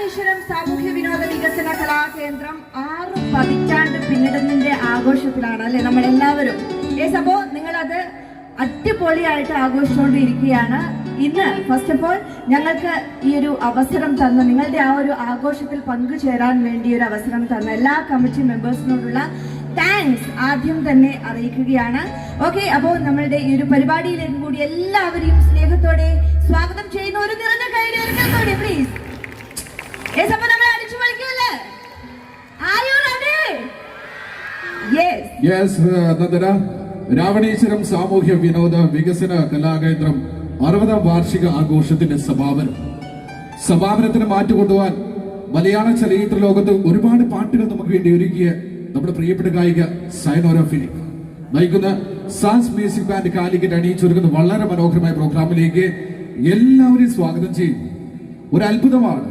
രാവണേശ്വരം സാമൂഹ്യ വിനോദ വികസന കലാകേന്ദ്രം 6 പതിറ്റാണ്ട് പിന്നിടുന്നതിന്റെ ആഘോഷത്തിലാണ് അല്ലെ നമ്മളെല്ലാവരും. അപ്പോ നിങ്ങളത് അടിപൊളിയായിട്ട് ആഘോഷിച്ചുകൊണ്ടിരിക്കുകയാണ്. ഇന്ന് ഫസ്റ്റ് ഓഫ് ഓൾ ഞങ്ങൾക്ക് ഈ ഒരു അവസരം തന്ന, നിങ്ങളുടെ ആ ഒരു ആഘോഷത്തിൽ പങ്കുചേരാൻ വേണ്ടി ഒരു അവസരം തന്ന എല്ലാ കമ്മിറ്റി മെമ്പേഴ്സിനോടുള്ള താങ്ക്സ് ആദ്യം തന്നെ അറിയിക്കുകയാണ്. ഓക്കെ, അപ്പോൾ നമ്മളുടെ ഈ ഒരു പരിപാടിയിലേക്ക് കൂടി എല്ലാവരെയും സ്നേഹത്തോടെ സ്വാഗതം ചെയ്യുന്ന ഒരു നിറഞ്ഞ കൈയടിയോടെ പ്ലീസ്. അപ്പൊ നമ്മൾ അടിച്ചു കളിക്കല്ലേ? Are you ready? Yes. Yes, Nandana. Raveneshwaram സാമൂഹ്യ വിനോദ വികസന കലാകേന്ദ്രം 60ാം വാർഷിക ആഘോഷത്തിന്റെ സമാപനത്തിന് മാറ്റുകൊണ്ടുപോകാൻ മലയാള ചലച്ചിത്ര ലോകത്ത് ഒരുപാട് പാട്ടുകൾ നമുക്ക് വേണ്ടി ഒരുക്കിയ നമ്മുടെ പ്രിയപ്പെട്ട ഗായിക സൈനോര ഫിലിപ്പ് നയിക്കുന്ന സാൻസ് മ്യൂസിക് ബാൻഡ് കാലിക്കറ്റ് അണിയിച്ചൊരുക്കുന്ന വളരെ മനോഹരമായ പ്രോഗ്രാമിലേക്ക് എല്ലാവരെയും സ്വാഗതം ചെയ്യും. ഒരു അത്ഭുതമാണ്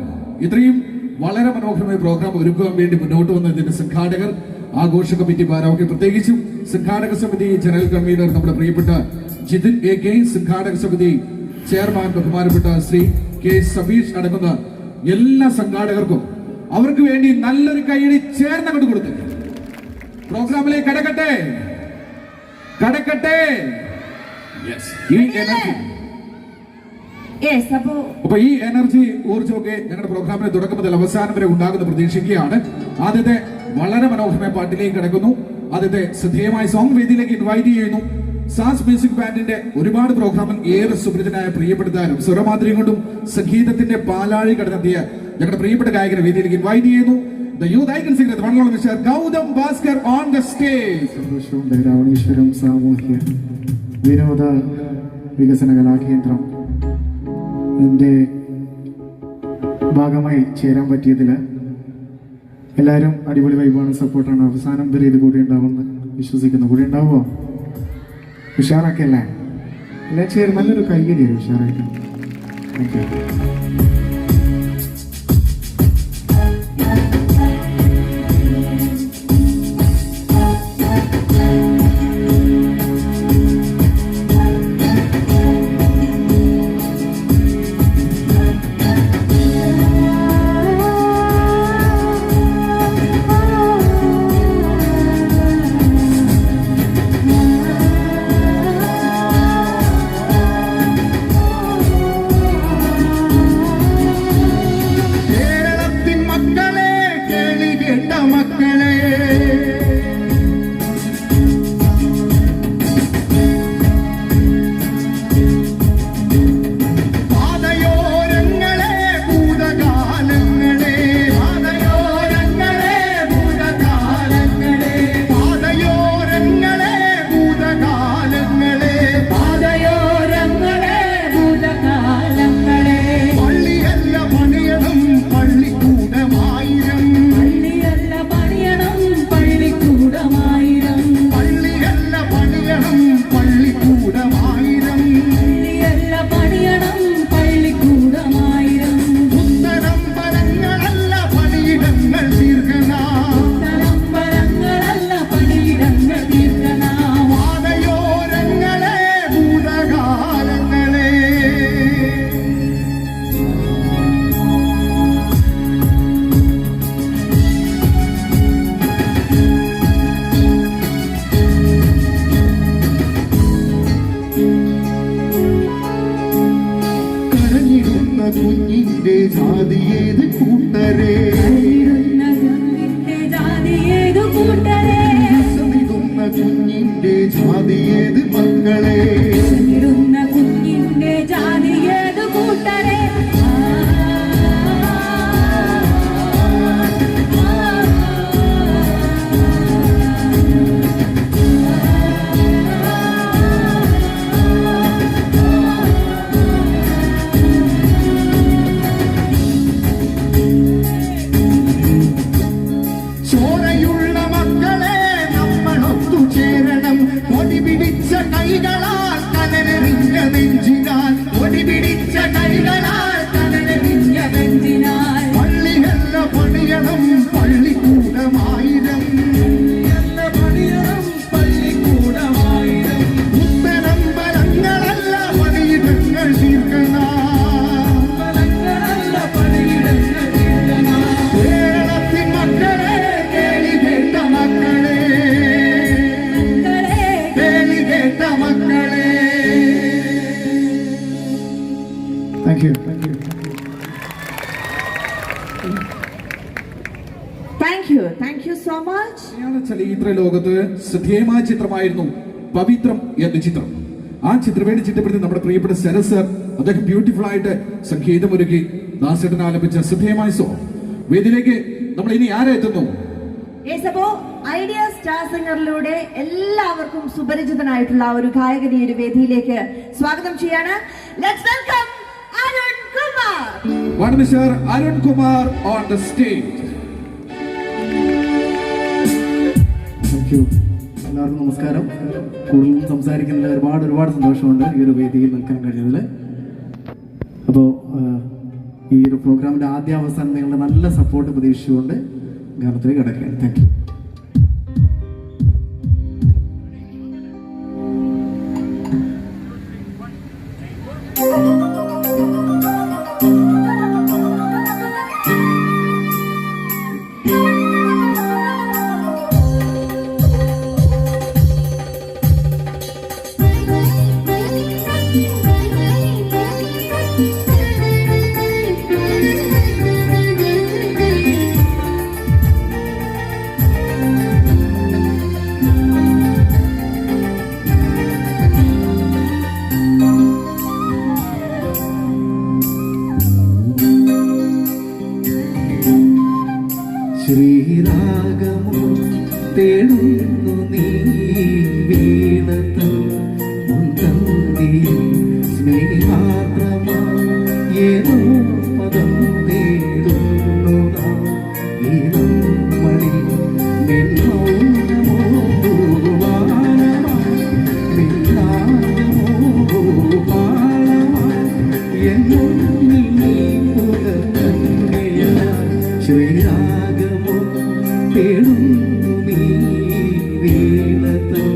ഇത്രയും വളരെ മനോഹരമായ പ്രോഗ്രാം ഒരുക്കുവാൻ വേണ്ടി മുന്നോട്ട് വന്ന ഇതിന്റെ സംഘാടകർ, ആഘോഷ കമ്മിറ്റി ഭാരവാഹി, പ്രത്യേകിച്ചും സംഘാടക സമിതി ജനറൽ കൺവീനർ നമ്മുടെ പ്രിയപ്പെട്ട ജിതിൻ AK, സംഘാടക സമിതി ചെയർമാൻ ബഹുമാനപ്പെട്ട ശ്രീ K സബീഷ് അടങ്ങുന്ന എല്ലാ സംഘാടകർക്കും അവർക്ക് വേണ്ടി നല്ലൊരു കൈയടി ചേർന്നങ്ങോട്ട് കൊടുത്ത് പ്രോഗ്രാമിലേക്ക് കടക്കട്ടെ. അപ്പൊ ഈ എനർജി ഊർജ്ജമൊക്കെ ഞങ്ങളുടെ പ്രോഗ്രാമിന്റെ തുടക്കം മുതൽ അവസാനം വരെ ഉണ്ടാകുന്ന പ്രതീക്ഷിക്കുകയാണ്. ആദ്യത്തെ വളരെ മനോഹരമായ പാട്ടിലേക്ക് കിടക്കുന്നു. ആദ്യത്തെ ശ്രദ്ധേയമായ സോങ് വേദിയിലേക്ക് ഇൻവൈറ്റ് ചെയ്യുന്നു. സാൻസ് മ്യൂസിക് ബാൻഡിന്റെ ഒരുപാട് പ്രോഗ്രാമിൽ ഏറെ സുപരിചിതനായ പ്രിയപ്പെടുത്താനും സ്വരമാധുര്യം കൊണ്ടും സംഗീതത്തിന്റെ പാലാഴി കടന്നെത്തിയ ഞങ്ങളുടെ പ്രിയപ്പെട്ട ഗായകരെ വേദിയിലേക്ക് ഇൻവൈറ്റ് ചെയ്യുന്നു. The youth icon singer, the one and only Mr. Gautam Bhaskar on the stage. സന്തോഷമുണ്ട്. രാവണേശ്വരം സാമൂഹ്യ വിനോദ വികസന കലാകേന്ദ്രം ഇതിന്റെ ഭാഗമായി ചേരാൻ പറ്റിയതിൽ എല്ലാവരും അടിപൊളി വൈബാണ്, സപ്പോർട്ടാണ്. അവസാനം വരെ ഇത് കൂടി ഉണ്ടാവുമെന്ന് വിശ്വസിക്കുന്നു. കൂടി ഉണ്ടാവുമോ? ഉഷാറൊക്കെ അല്ലേ? എല്ലാം ചേരും. നല്ലൊരു കൈയടിയാണ് ഉഷാറായിട്ട്. Thank you. Thank you so much. മലയാള ചലച്ചിത്ര ലോകത്ത് ശ്രദ്ധേയമായ ചിത്രമായിരുന്നു പവിത്രം എന്ന ചിത്രം. ആ ചിത്രവേണ്ടി ചിട്ടപ്പെടുത്തി നമ്മുടെ പ്രിയപ്പെട്ട ശരത് സർ അദ്ദേഹം ബ്യൂട്ടിഫുൾ ആയിട്ട് സംഗീതമൊരുക്കി ദാസേട്ടൻ ആലപിച്ച ശ്രദ്ധേയമായ സോങ്. വേദിയിലേക്ക് നമ്മൾ ഇനി ആരെ എത്തുന്നു? അപ്പോ ഐഡിയ സ്റ്റാർ സിംഗറിലൂടെ എല്ലാവർക്കും സുപരിചിതനായിട്ടുള്ള ഒരു ഗായകനെ ഒരു വേദിയിലേക്ക് സ്വാഗതം ചെയ്യാണ്. Let's welcome Arun Kumar. One Mr. Arun Kumar on the stage. Thank you. എല്ലാവർക്കും നമസ്കാരം. കൂടുതലും സംസാരിക്കുന്നതിൽ ഒരുപാട് സന്തോഷമുണ്ട് ഈ ഒരു വേദിയിൽ നിൽക്കാൻ കഴിഞ്ഞതിൽ. അപ്പോൾ ഈ ഒരു പ്രോഗ്രാമിൻ്റെ ആദ്യ അവസാനം നിങ്ങളുടെ നല്ല സപ്പോർട്ട് പ്രതീക്ഷിച്ചുകൊണ്ട് ഗാനത്തിലേക്ക് കിടക്കുകയാണ്. Thank you. ശ്രീരാഗമോ തേടുന്നു നീ വീണതം സ്നേഹാത്രമാ ഏതോ പദം തേടുന്നു ഈണം മണി ശ്രീരാഗമോ തേടുന്നു നീ വീണതം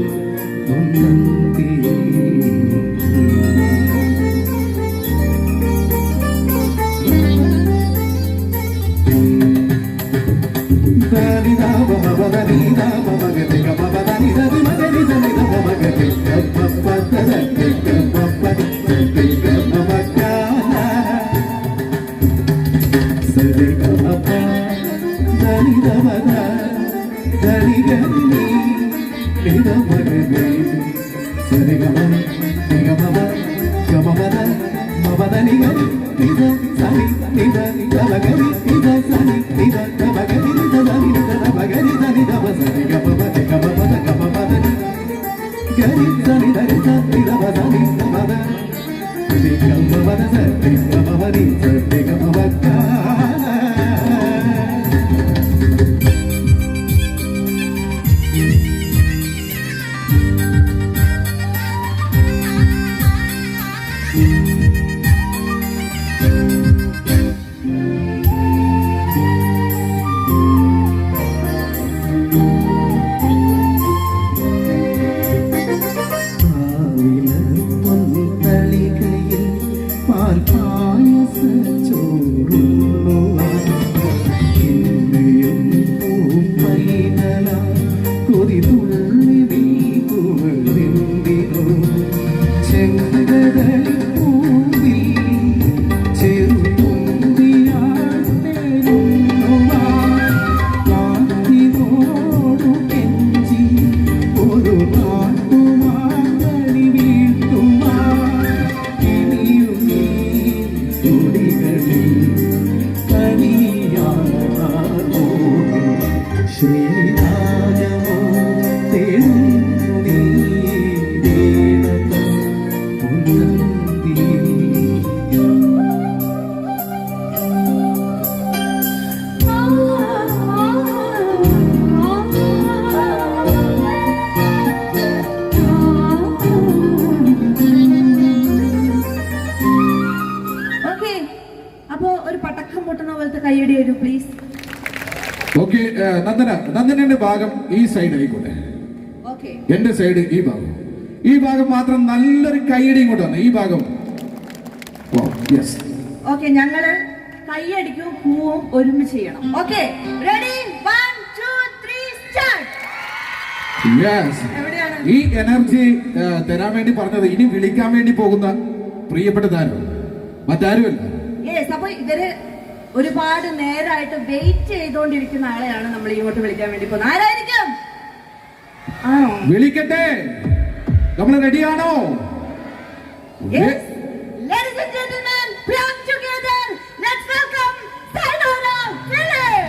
ഓക്കെ, നന്ദനയുടെ ഭാഗം ഈ സൈഡ് ആയിക്കോട്ടെ, എന്റെ സൈഡ് ഈ ഭാഗം മാത്രം നല്ലൊരു കൈയടിയും കൊണ്ട് വന്നു. ഈ ഭാഗം ഓക്കെ, ഞങ്ങള് കൈയടിക്കും പൂവും ഒരുമിച്ച് ചെയ്യണം. Okay, ready 1 2 3 start. ഈ എനർജി തരാൻ വേണ്ടി പറഞ്ഞത് ഇനി വിളിക്കാൻ വേണ്ടി പോകുന്ന പ്രിയപ്പെട്ട താരം മറ്റാരുമല്ല. അപ്പൊ ഇവര് ഒരുപാട് നേരമായിട്ട് വെയിറ്റ് ചെയ്തുകൊണ്ടിരിക്കുന്ന ആളെയാണ് നമ്മൾ ഇങ്ങോട്ട് വിളിക്കാൻ വേണ്ടി പോകുന്നത്. ആരായിരിക്കും? ആണോ? വിളിക്കട്ടെ, നമ്മൾ റെഡിയാണോ? Yes. Ladies and gentlemen, come together. Let's welcome Sayonara Philip.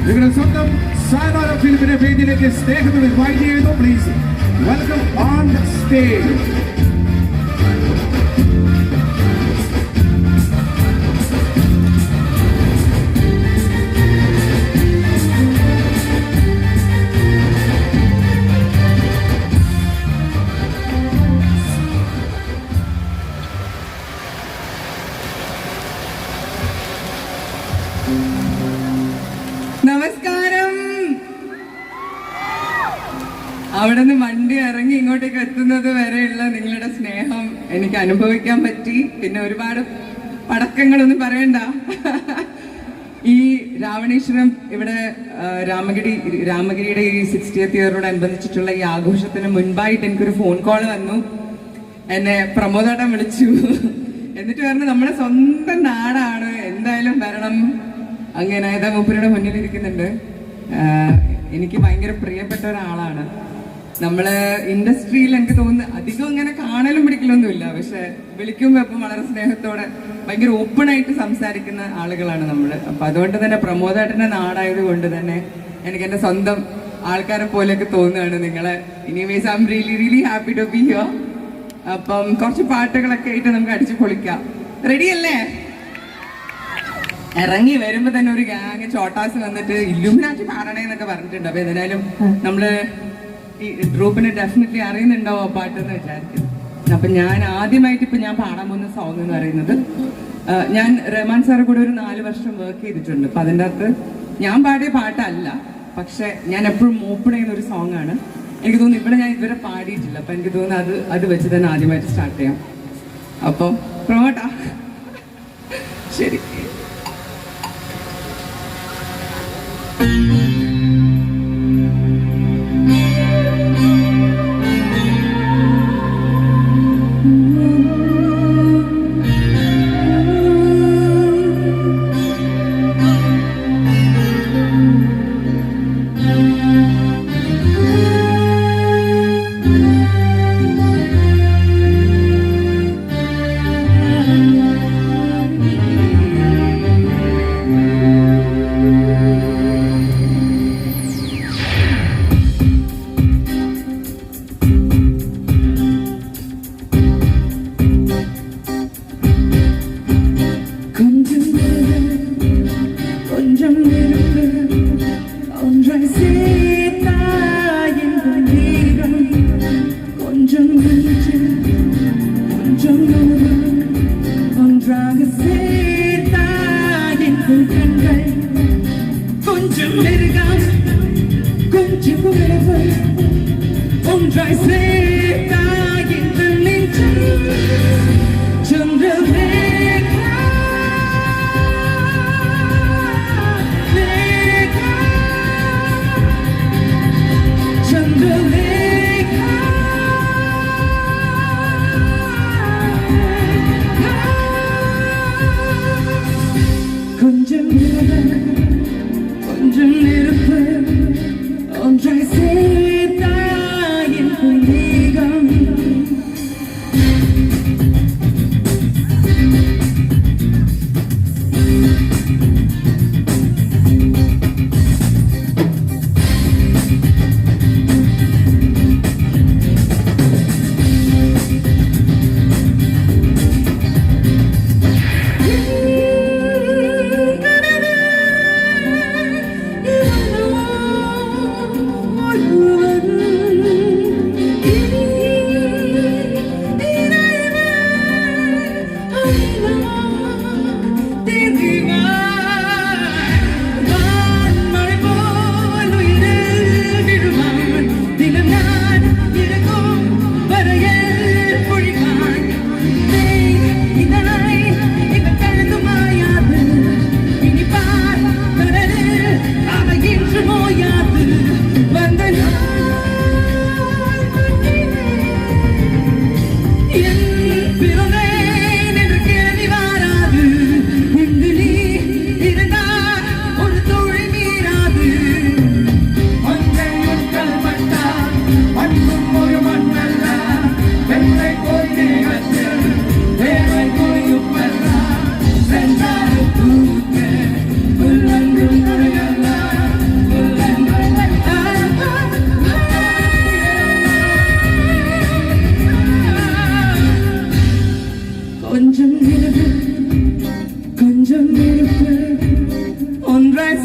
നിങ്ങളുടെ സ്വന്തം സയനോര ഫിലിമിന്റെ വേദിയിലേക്ക് സ്നേഹത്തോടെ ഇൻവൈറ്റ് ചെയ്യുന്നു. Please welcome on the stage. നമസ്കാരം. അവിടെ നിന്ന് വണ്ടി ഇറങ്ങി ഇങ്ങോട്ടേക്ക് എത്തുന്നത് വരെയുള്ള നിങ്ങളുടെ സ്നേഹം എനിക്ക് അനുഭവിക്കാൻ പറ്റി. പിന്നെ ഒരുപാട് പടക്കങ്ങളൊന്നും പറയണ്ട. ഈ രാവണേശ്വരം ഇവിടെ രാമഗിരിയുടെ ഈ 60th ഇയറിനോടനുബന്ധിച്ചിട്ടുള്ള ഈ ആഘോഷത്തിന് മുൻപായിട്ട് എനിക്കൊരു ഫോൺ കോൾ വന്നു. എന്നെ പ്രമോദേട്ടൻ വിളിച്ചു. എന്നിട്ട് പറഞ്ഞു നമ്മുടെ സ്വന്തം നാടാണ്, എന്തായാലും വരണം. അങ്ങനെ ഇതാ മൂപ്പരുടെ മുന്നിലിരിക്കുന്നുണ്ട്. എനിക്ക് ഭയങ്കര പ്രിയപ്പെട്ട ഒരാളാണ്. നമ്മള് ഇൻഡസ്ട്രിയിൽ എനിക്ക് തോന്നുന്നു അധികം ഇങ്ങനെ കാണലും പിടിക്കലൊന്നുമില്ല, പക്ഷെ വിളിക്കുമ്പോൾ ഇപ്പം വളരെ സ്നേഹത്തോടെ ഭയങ്കര ഓപ്പൺ ആയിട്ട് സംസാരിക്കുന്ന ആളുകളാണ് നമ്മള്. അപ്പൊ അതുകൊണ്ട് തന്നെ പ്രമോദേട്ടന്റെ നാടായത് കൊണ്ട് തന്നെ എനിക്ക് എന്റെ സ്വന്തം ആൾക്കാരെ പോലെയൊക്കെ തോന്നുകയാണ് നിങ്ങളെ. Anyways I am really happy to be here. അപ്പം കുറച്ച് പാട്ടുകളൊക്കെ ആയിട്ട് നമുക്ക് അടിച്ചു പൊളിക്കാം. റെഡിയല്ലേ? ഇറങ്ങി വരുമ്പോ തന്നെ ഒരു ഗ്യാങ് ചോട്ടാസ് വന്നിട്ട് ഇല്ലുമിനാറ്റി പാടണേന്നൊക്കെ പറഞ്ഞിട്ടുണ്ട്. അപ്പൊ ഏതായാലും നമ്മള് ഈ ഗ്രൂപ്പിന് ഡെഫിനറ്റ്ലി അറിയുന്നുണ്ടാവും ആ പാട്ടെന്ന് വിചാരിക്കുന്നു. അപ്പൊ ഞാൻ ആദ്യമായിട്ട് ഇപ്പൊ ഞാൻ പാടാൻ പോകുന്ന സോങ് എന്ന് പറയുന്നത്, ഞാൻ റഹ്മാൻ സാറെ കൂടെ ഒരു 4 വർഷം വർക്ക് ചെയ്തിട്ടുണ്ട്. അപ്പൊ അതിൻ്റെ അകത്ത് ഞാൻ പാടിയ പാട്ടല്ല, പക്ഷെ ഞാൻ എപ്പോഴും ഓപ്പൺ ചെയ്യുന്ന ഒരു സോങ് ആണ്. എനിക്ക് തോന്നുന്നു ഇവിടെ ഞാൻ ഇതുവരെ പാടിയിട്ടില്ല. അപ്പൊ എനിക്ക് തോന്നുന്നു അത് വെച്ച് തന്നെ ആദ്യമായിട്ട് സ്റ്റാർട്ട് ചെയ്യാം. അപ്പം പ്രമോട്ടാ, ശരി.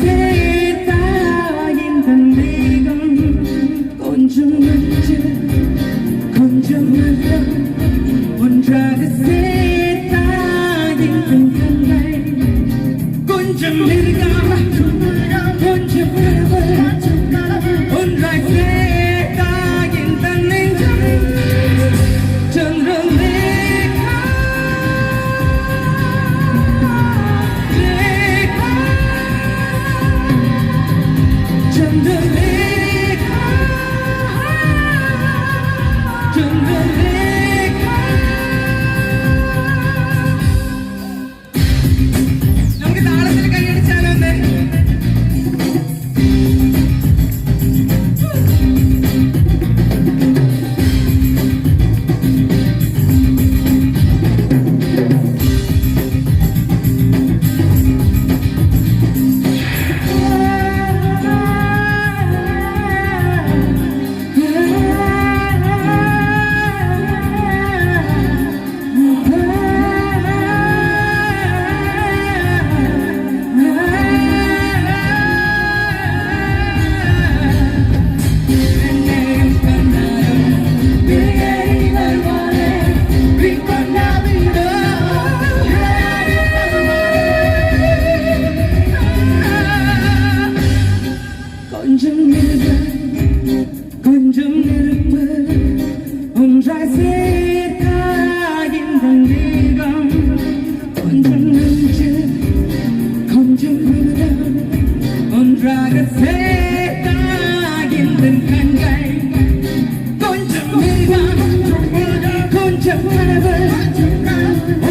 சேர்த்தாயின் தந்தேகம் கொஞ்சம் நெஞ்சு கொஞ்சம் நல்லம் ஒன்றாக சேர்த்தாயின் கண்கள் கொஞ்சம் நெருங்காம கொஞ்சம் ஒன்றாய் சேர்த்தாயின் தன்னெஞ்சம் சந்திரலேகா ചന്ദ്രലേഖ ചന്ദ്രലേഖ നമുക്ക് താളത്തിൽ കൈയടിച്ചാലോ ഒന്ന് கொஞ்சம் கொஞ்சம் நெருப்பு ஒன்றாய் சேர்த்தாயின் தந்தேகம் கொஞ்சம் நெஞ்சு கொஞ்சம் மனதம் ஒன்றாக சேர்த்தாயின் கண்கள் கொஞ்சம் கொஞ்சம் மனது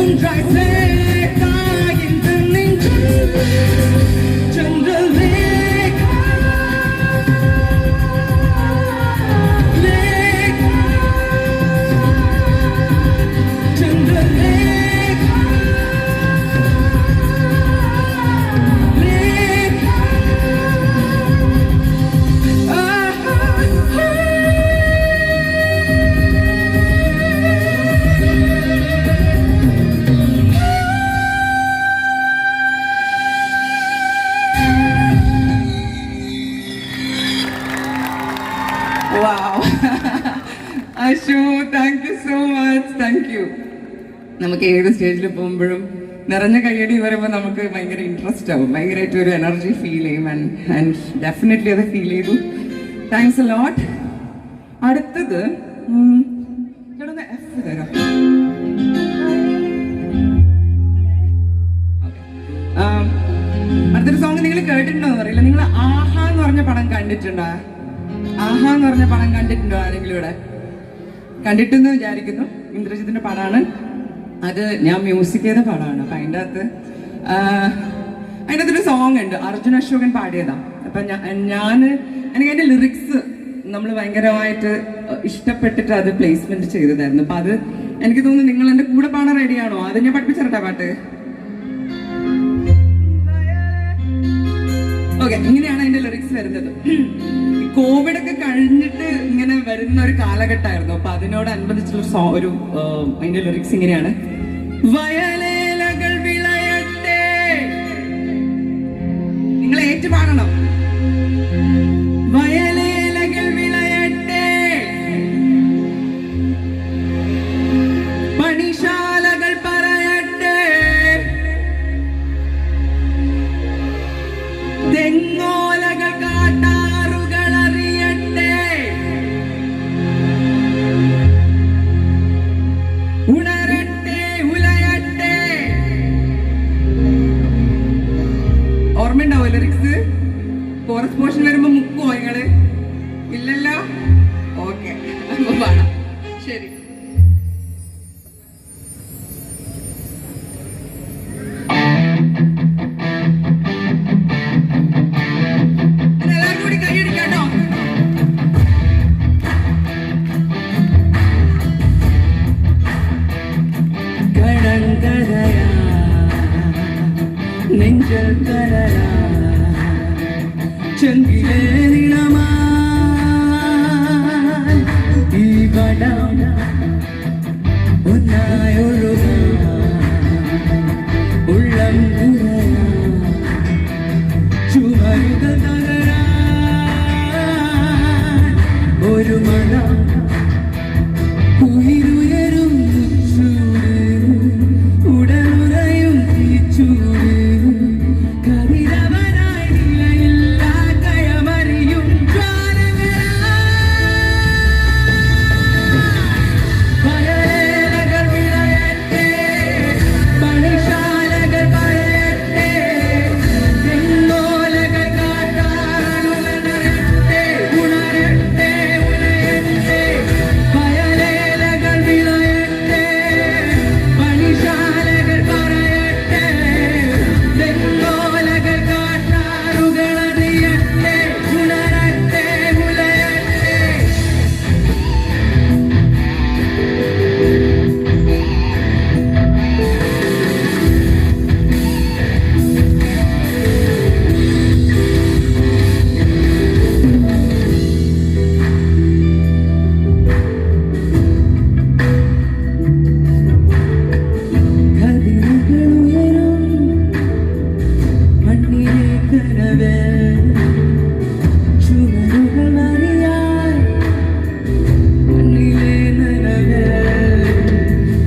ஒன்றாய் சேர்த்தாயின் நெஞ்சு Chandralekha Wow. Ashu, thank you so much. Thank you. നമുക്ക് ഏത് സ്റ്റേജിൽ പോകുമ്പോഴും നിറഞ്ഞ കയ്യടി വരുമ്പോൾ നമുക്ക് ഭയങ്കര ഇൻട്രസ്റ്റ് ആവും, ഭയങ്കരമായിട്ട് ഒരു എനർജി ഫീൽ ചെയ്യും. ആൻഡ് ഡെഫിനറ്റ്ലി അത് ഫീൽ ചെയ്തു. Thanks a lot. അടുത്തത് എഫ് തരാം. അടുത്തൊരു സോങ് നിങ്ങൾ കേട്ടിട്ടുണ്ടോ എന്ന് അറിയില്ല. നിങ്ങൾ ആഹാ എന്ന് പറഞ്ഞ പടം കണ്ടിട്ടുണ്ടോ? ആഹാ എന്ന് പറഞ്ഞ പടം കണ്ടിട്ടുണ്ടോ ആരെങ്കിലും ഇവിടെ? കണ്ടിട്ടെന്ന് വിചാരിക്കുന്നു. ഇന്ദ്രജിത്തിന്റെ പടമാണ് അത്. ഞാൻ മ്യൂസിക് ചെയ്ത പടമാണ്. അപ്പൊ അതിൻ്റെ അകത്തൊരു സോങ് ഉണ്ട്, അർജുൻ അശോകൻ പാടിയതാ. അപ്പൊ എനിക്ക് അതിന്റെ ലിറിക്സ് നമ്മൾ ഭയങ്കരമായിട്ട് ഇഷ്ടപ്പെട്ടിട്ട് അത് പ്ലേസ്മെന്റ് ചെയ്തതായിരുന്നു. അപ്പൊ അത് എനിക്ക് തോന്നുന്നു നിങ്ങൾ എന്റെ കൂടെ പാടാൻ റെഡിയാണോ? അത് ഞാൻ പഠിപ്പിച്ചിരട്ടെ പാട്ട്. ഓക്കെ, ഇങ്ങനെയാണ് അതിന്റെ ലിറിക്സ് വരുന്നത്. കോവിഡ് ഒക്കെ കഴിഞ്ഞിട്ട് ഇങ്ങനെ വരുന്ന ഒരു കാലഘട്ടമായിരുന്നു. അപ്പൊ അതിനോടനുബന്ധിച്ചുള്ള ഒരു അതിന്റെ ലിറിക്സ് ഇങ്ങനെയാണ്. വയലേലകൾ വിളയട്ടെ, നിങ്ങൾ ഏറ്റുപാടണം. വയലേലകൾ വിളയട്ടെ, പണിശാലകൾ പറയട്ടെ, തെങ്ങോലകൾ കാട്ടാറുകൾ അറിയട്ടെ, ഉണരട്ടെ ഉലയട്ടെ. ഓർമ്മയുണ്ടാവോ ലിറിക്സ്? കോറസ് പോർഷൻ വരുമ്പോ മുക്കുവോ നിങ്ങള്? ഇല്ലല്ലോ. ഓക്കെ, അപ്പൊ പാടാം. ശരി. നെഞ്ചൽ കരയാ ചെങ്കിലേ നിണമാ ഈ വടം ഒന്നായൊഴുക ഉള്ളം ചുമ ഒരു മഴ ഉയരുയരും ഉടനുറയും തീച്ചൂട് കതിരവനായി നിലയില്ല കയമറിയും വയലേലകൾ വിളയട്ടെ പണിശാലകൾ പറയട്ടെ തെങ്ങോലകൾ കാട്ടാറുണരട്ടെ ഉണരട്ടെ ഉണയട്ടെ വയലേലകൾ വിളയട്ടെ പണിശാലകൾ പറയട്ടെ തെങ്ങോലകൾ കാട്ടാറുകളറിയട്ടെ ഉണരട്ടെ ഉലയട്ടെ. കതിരുകളുയരും മണ്ണിലെ കനവ് ചുവരുകൾ അറിയാൻ മണ്ണിലെ നനവ്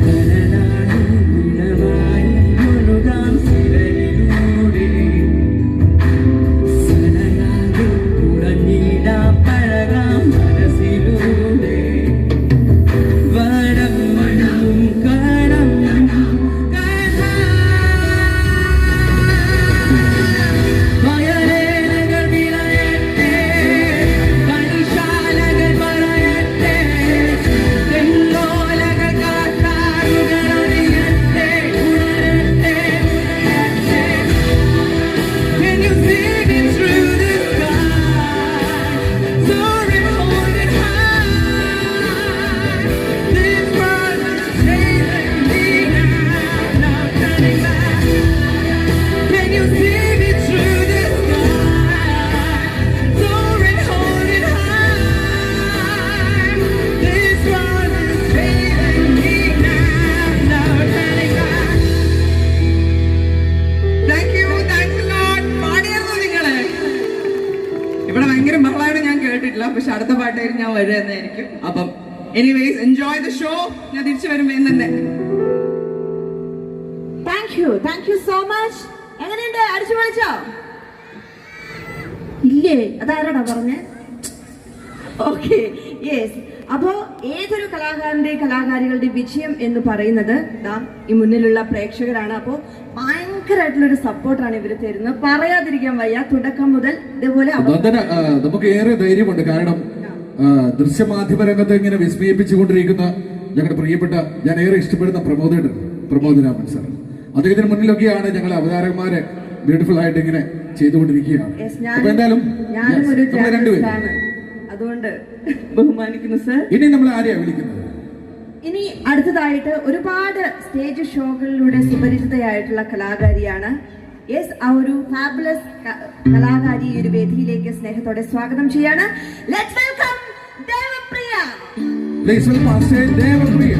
കനലായി വിളവായി ഒഴുകാം സിരയിലൂടെ സനലാകെ തുറന്നിടാം പഴകാം മനസ്സിലൂടെ വടം വടം കടം വയലേലകൾ വിളയട്ടെ പണിശാലകൾ പറയട്ടെ തെങ്ങോലകൾ കാട്ടാറുകളറിയട്ടെ ഉണരട്ടെ ഉലയട്ടെ. Can you sing it through the sky? Soaring, holding high. This world is chasing me now, now turning back. Can you sing it through the sky? Soaring, holding high. This world is chasing me now, now turning back. Thank you, thanks a lot. പാടിയായിരുന്നു നിങ്ങള്. ഇവിടെ ഭയങ്കര ബഹളമാണ്, ഞാൻ കേട്ടിട്ടില്ല. പക്ഷെ അടുത്ത പാട്ടായിരുന്നു ഞാൻ വരുന്നതായിരിക്കും. അപ്പം എനിവേസ് എൻജോയ് ദ ഷോ. ഞാൻ തിരിച്ചു വരും എന്നെ. Thank you so much. എങ്ങനെയുണ്ട്? അടിച്ചു പൊളിച്ചോ? ഇല്ലേ? അതാരാടാ പറഞ്ഞേ? Okay, yes. അപ്പോ ഏതൊരു കലാകാരികളുടെ വിജയം എന്ന് പറയുന്നത് ഈ മുന്നിലുള്ള പ്രേക്ഷകരാണ്. അപ്പോ ഭയങ്കരമായിട്ടുള്ളൊരു സപ്പോർട്ടാണ് ഇവര് തരുന്നത്. പറയാതിരിക്കാൻ വയ്യ. തുടക്കം മുതൽ ഇതുപോലെ നമുക്ക് ഏറെ ധൈര്യമുണ്ട്. കാരണം ദൃശ്യമാധ്യമ രംഗത്ത് ഇങ്ങനെ വിസ്മയിപ്പിച്ചുകൊണ്ടിരിക്കുന്ന ഞങ്ങളുടെ പ്രിയപ്പെട്ട, ഞാൻ ഏറെ ഇഷ്ടപ്പെടുന്ന പ്രമോദ് രാമൻ സാർ, അദ്ദേഹത്തിന് മുന്നിലൊക്കെയാണ് ഞങ്ങൾ അവതാരകന്മാരെ ബ്യൂട്ടിഫുൾ ആയിട്ട് ഇങ്ങനെ ചെയ്തുകൊണ്ടിരിക്കുകയാണ്. അപ്പൊ എന്തായാലും രണ്ടുപേരും അതുകൊണ്ട് ബഹുമാനിക്കുന്നു സർ. ഇനി നമ്മൾ ആരെയാ വിളിക്കുന്നത്? ഇനി അടുത്തതായിട്ട് ഒരുപാട് സ്റ്റേജ് ഷോകളിലൂടെ സുപരിചിതയായിട്ടുള്ള കലാകാരിയാണ്. യെസ്, ആ ഒരു ഫാബുലസ് കലാകാരി ഈ ഒരു വേദിയിലേക്ക് സ്നേഹത്തോടെ സ്വാഗതം ചെയ്യാണ്. Let's welcome Devapriya. Please welcome Devapriya.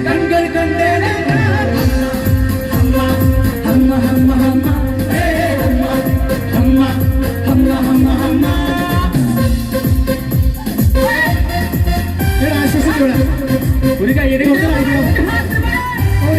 കൺകൾ കണ്ടേ അമ്മ അമ്മ അമ്മ അമ്മ അമ്മ അമ്മ അമ്മ അമ്മ അമ്മ ഒരു കൈയ്യടി കൊടുത്ത് കളിക്കണം.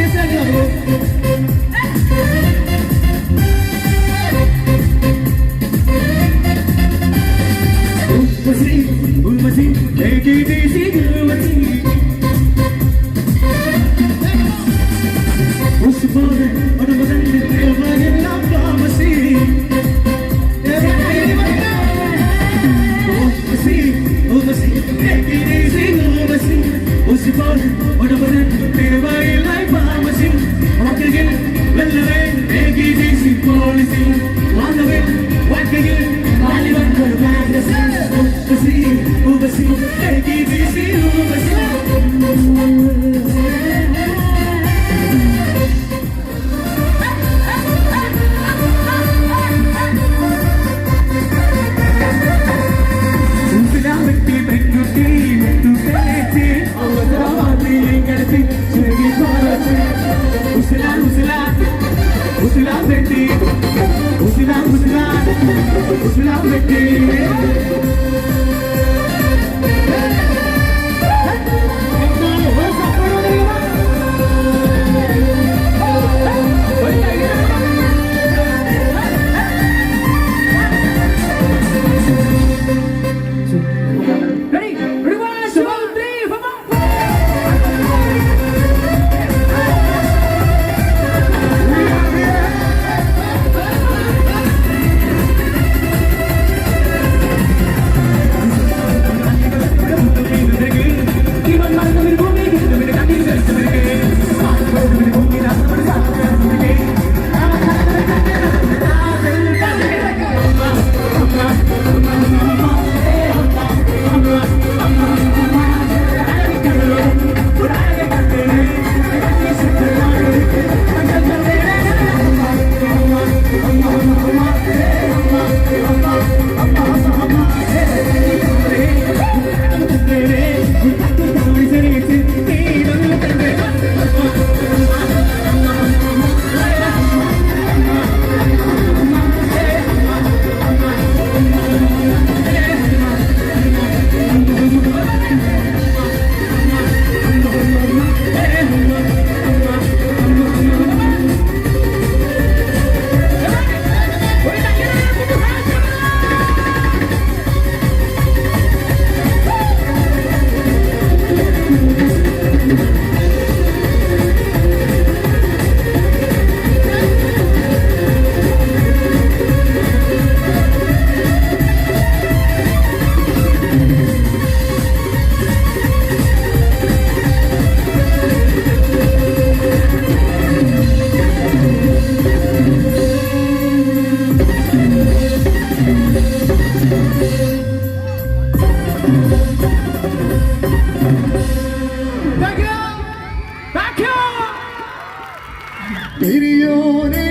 പെരിയോനെ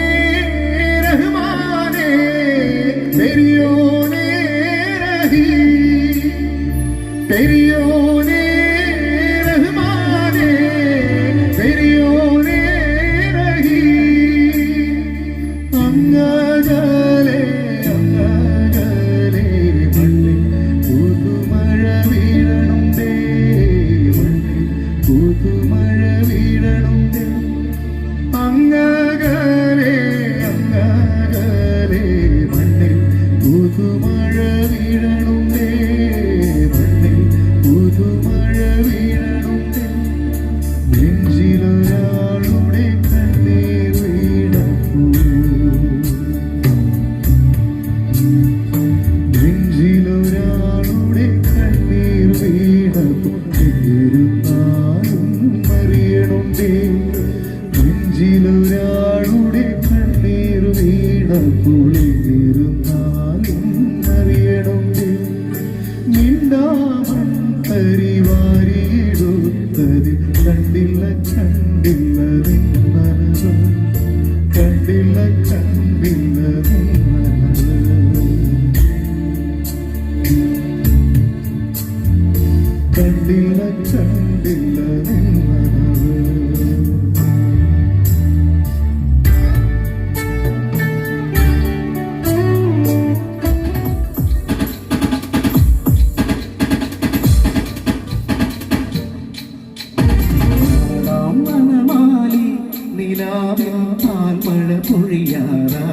റഹ്മാനെ പെരിയോനെ റഹീം പെരിയോനെ റഹ്മാനെ പെരിയോനെ റഹീം അങ്ങകലെ അങ്ങകലെ മണ്ണിൽ പുതുമഴ വീഴണുണ്ടേ മണ്ണിൽ പുതുമഴ വീഴണുണ്ടേ അങ്ങകലെ അങ്ങകലെ മണ്ണിൽ പുതുമഴ വീഴണുണ്ടേ മണ്ണിൽ പുതുമഴ വീഴണുണ്ടേ നെഞ്ചിലൊരാളുടെ കണ്ണീർ വീണപ്പൂ നെഞ്ചിലൊരാളുടെ കണ്ണീർ വീണപ്പൂ എന്നിരുന്നാലും അറിയണുണ്ടേ നെഞ്ചിലൊരാളുടെ കണ്ണീർ വീണപ്പോൾ എന്നിരുന്നാലും അറിയണുണ്ടേ നിണ്ടാമൻ പരിവാരിയെടുത്തത് കണ്ടില്ല കണ്ടില്ല നിന്നനത് കണ്ടില്ല കണ്ടില്ല നിന്നനത് കണ്ടില്ല കണ്ടില്ല നിന്നത്. മനമാലി നിലാവിൻ പാൽമഴ പൊഴിയാറാ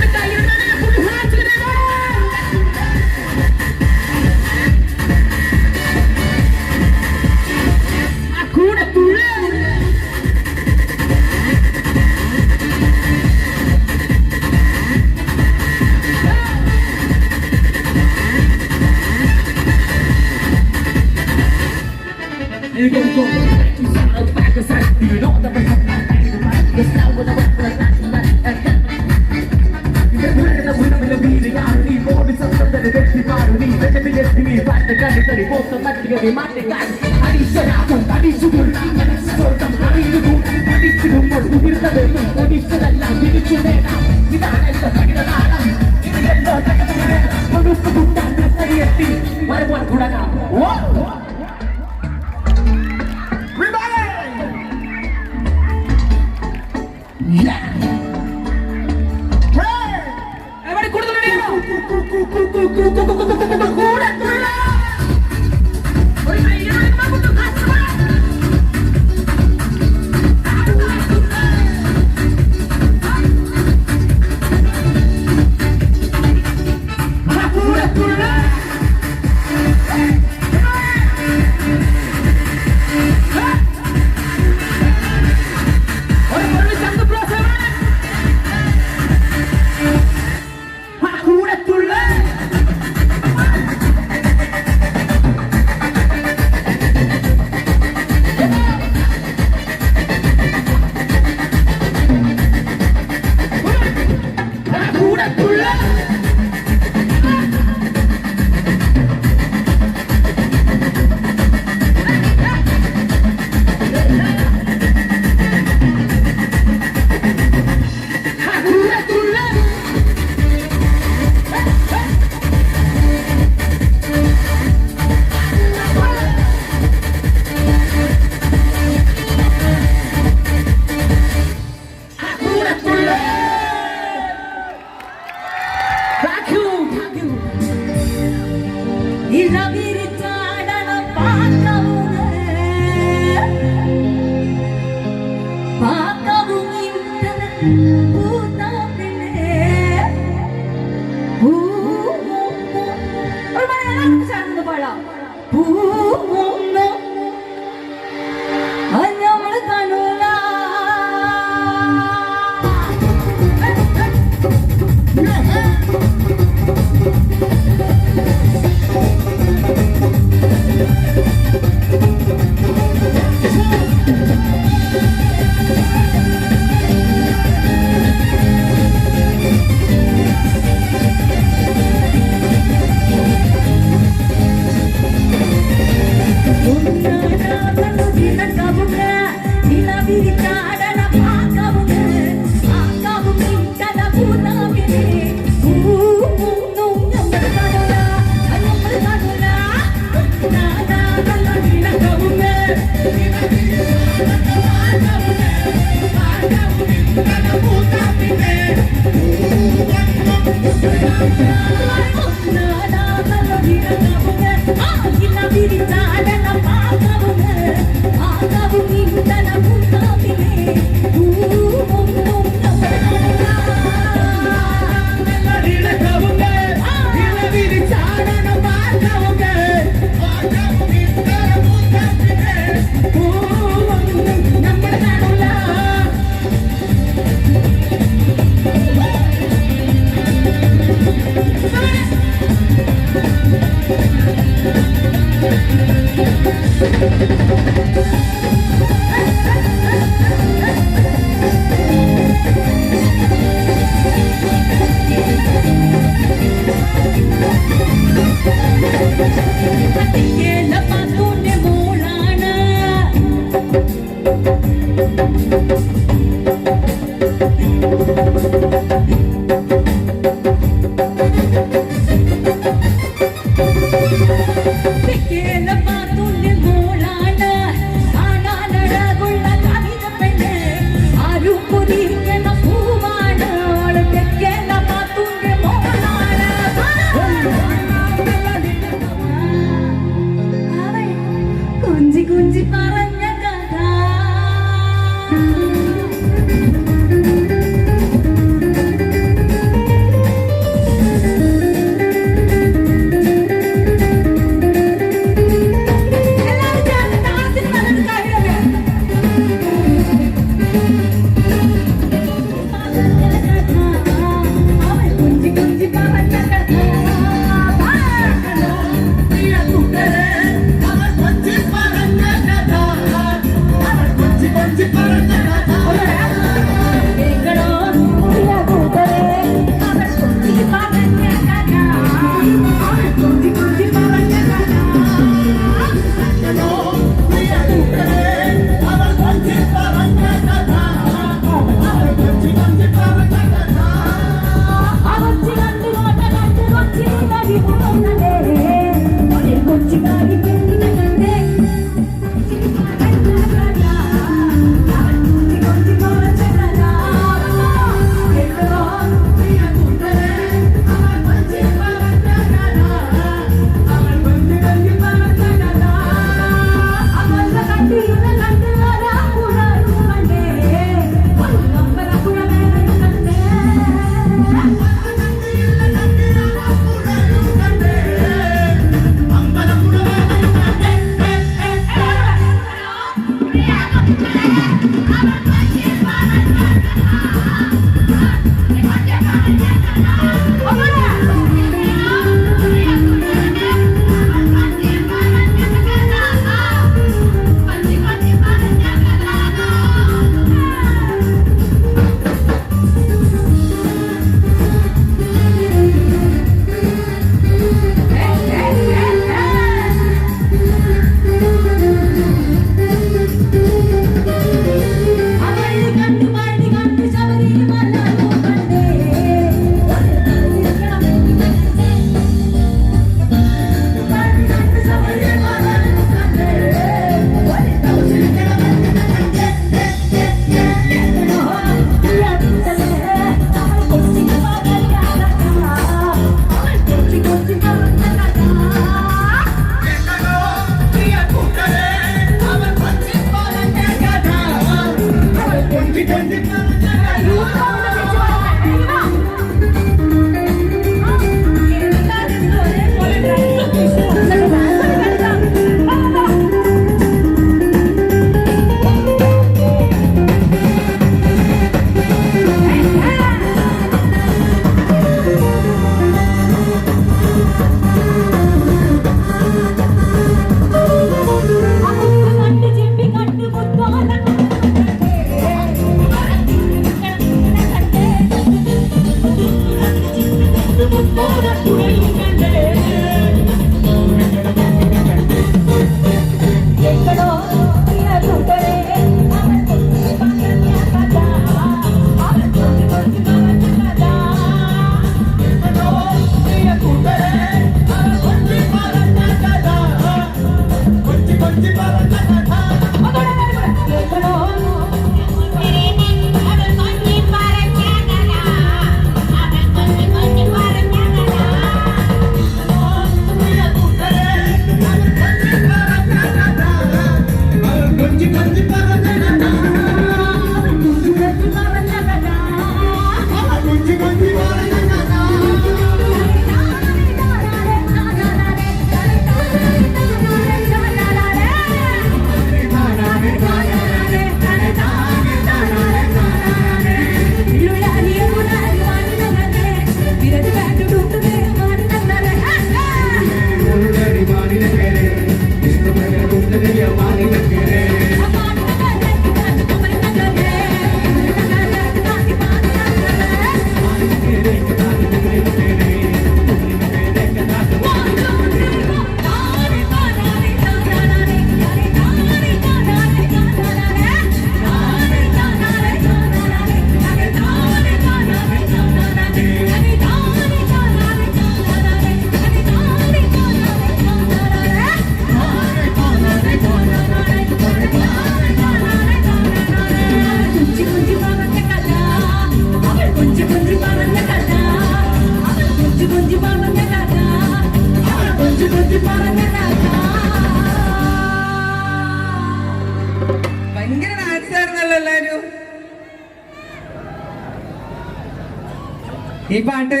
ഈ പാട്ട്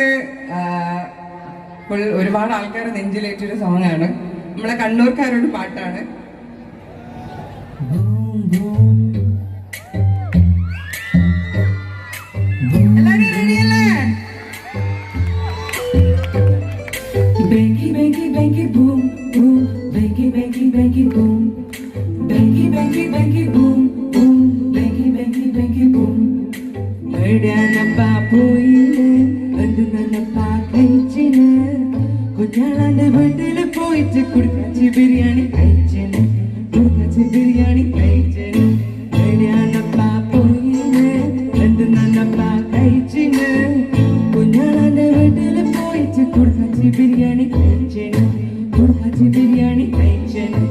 ഒരുപാട് ആൾക്കാർ നെഞ്ചിലേറ്റൊരു സോങ് ആണ്. നമ്മളെ കണ്ണൂർക്കാരുടെ പാട്ടാണ്. എല്ലാരും റെഡിയല്ലേ? Banky, banky, banky, boom, boom. Banky, banky, banky, boom. Banky, banky, banky, boom, boom. Banky, banky, banky, boom. എവിടെയാണപ്പാ പോയിന് എന്ത് നന്നപ്പാ കഴിച്ചിന് കുഞ്ഞാളാന്റെ വീട്ടില് പോയിട്ട് കുടുക്കച്ചി ബിരിയാണി കഴിച്ചിന് കുടുക്കച്ചി ബിരിയാണി കഴിച്ചിന് എവിടെയാണപ്പാ പോയിന് എന്ത് നന്നപ്പാ കഴിച്ചിന് കുഞ്ഞാളാന്റെ വീട്ടില് പോയിട്ട് കുടുക്കച്ചി ബിരിയാണി കഴിച്ചിന് കുടുക്കച്ചി ബിരിയാണി കഴിച്ചിന്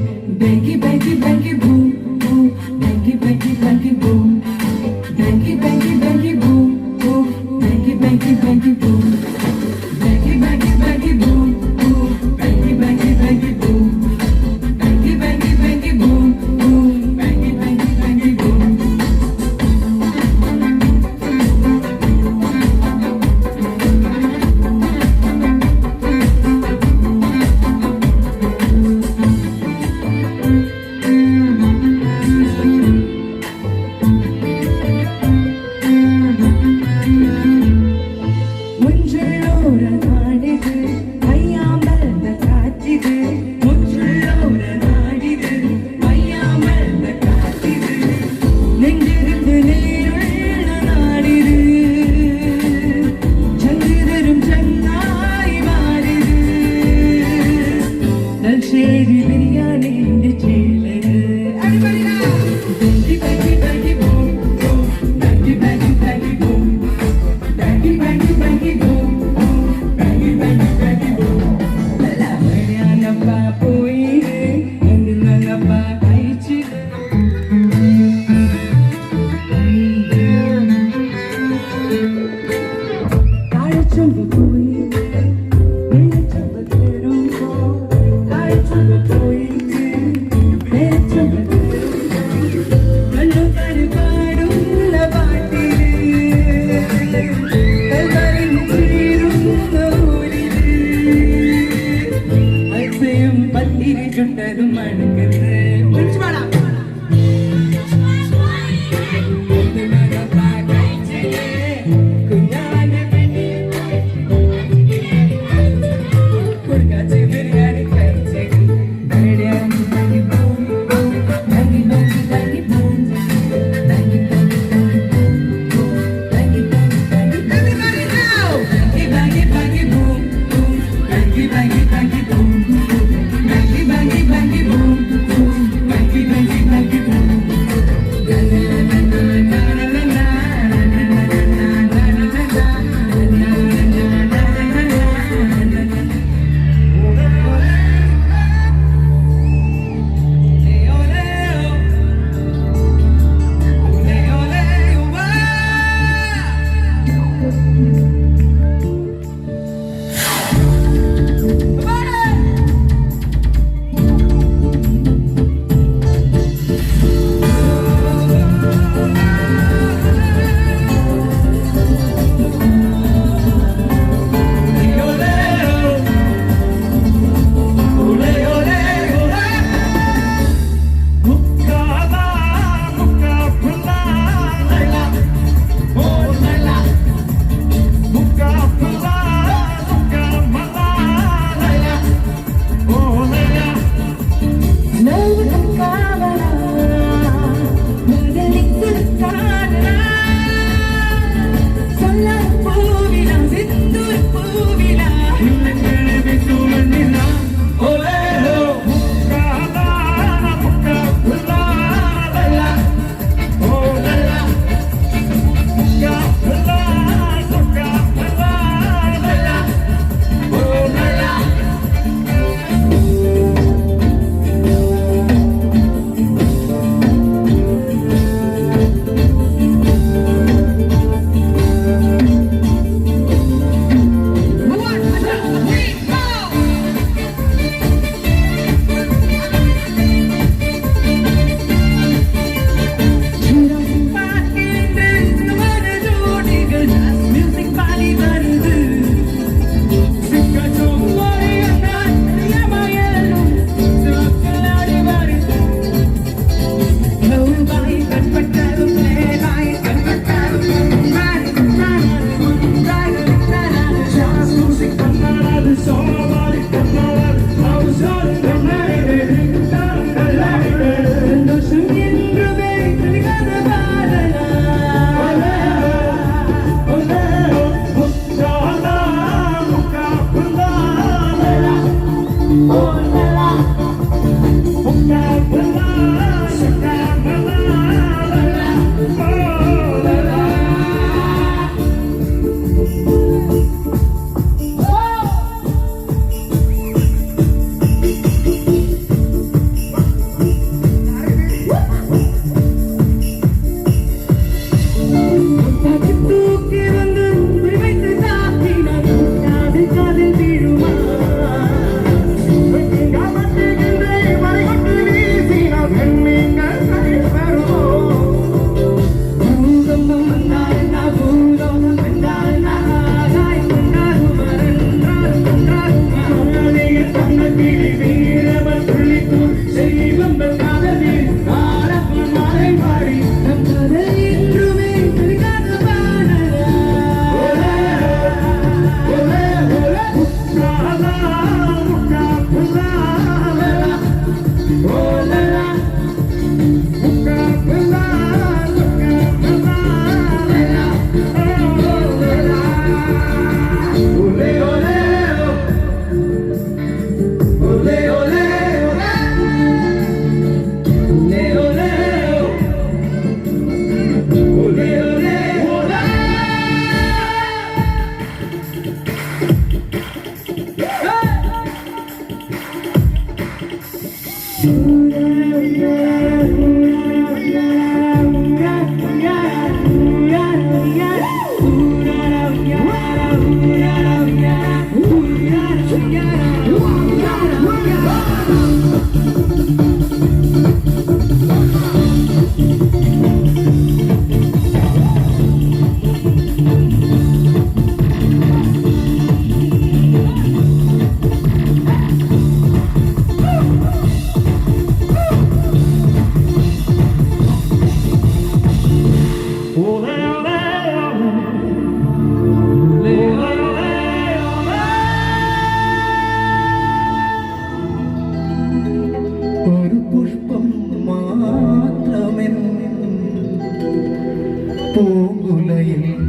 ബാങ്കി ബാങ്കി ബാങ്കി ബൂം ബൂം ബാങ്കി ബാങ്കി ബാങ്കി boom Banky, banky, banky, boom, boom. Banky, banky, banky, boom. Banky, banky, banky, boom, boom. Banky, banky, banky, boom. Banky,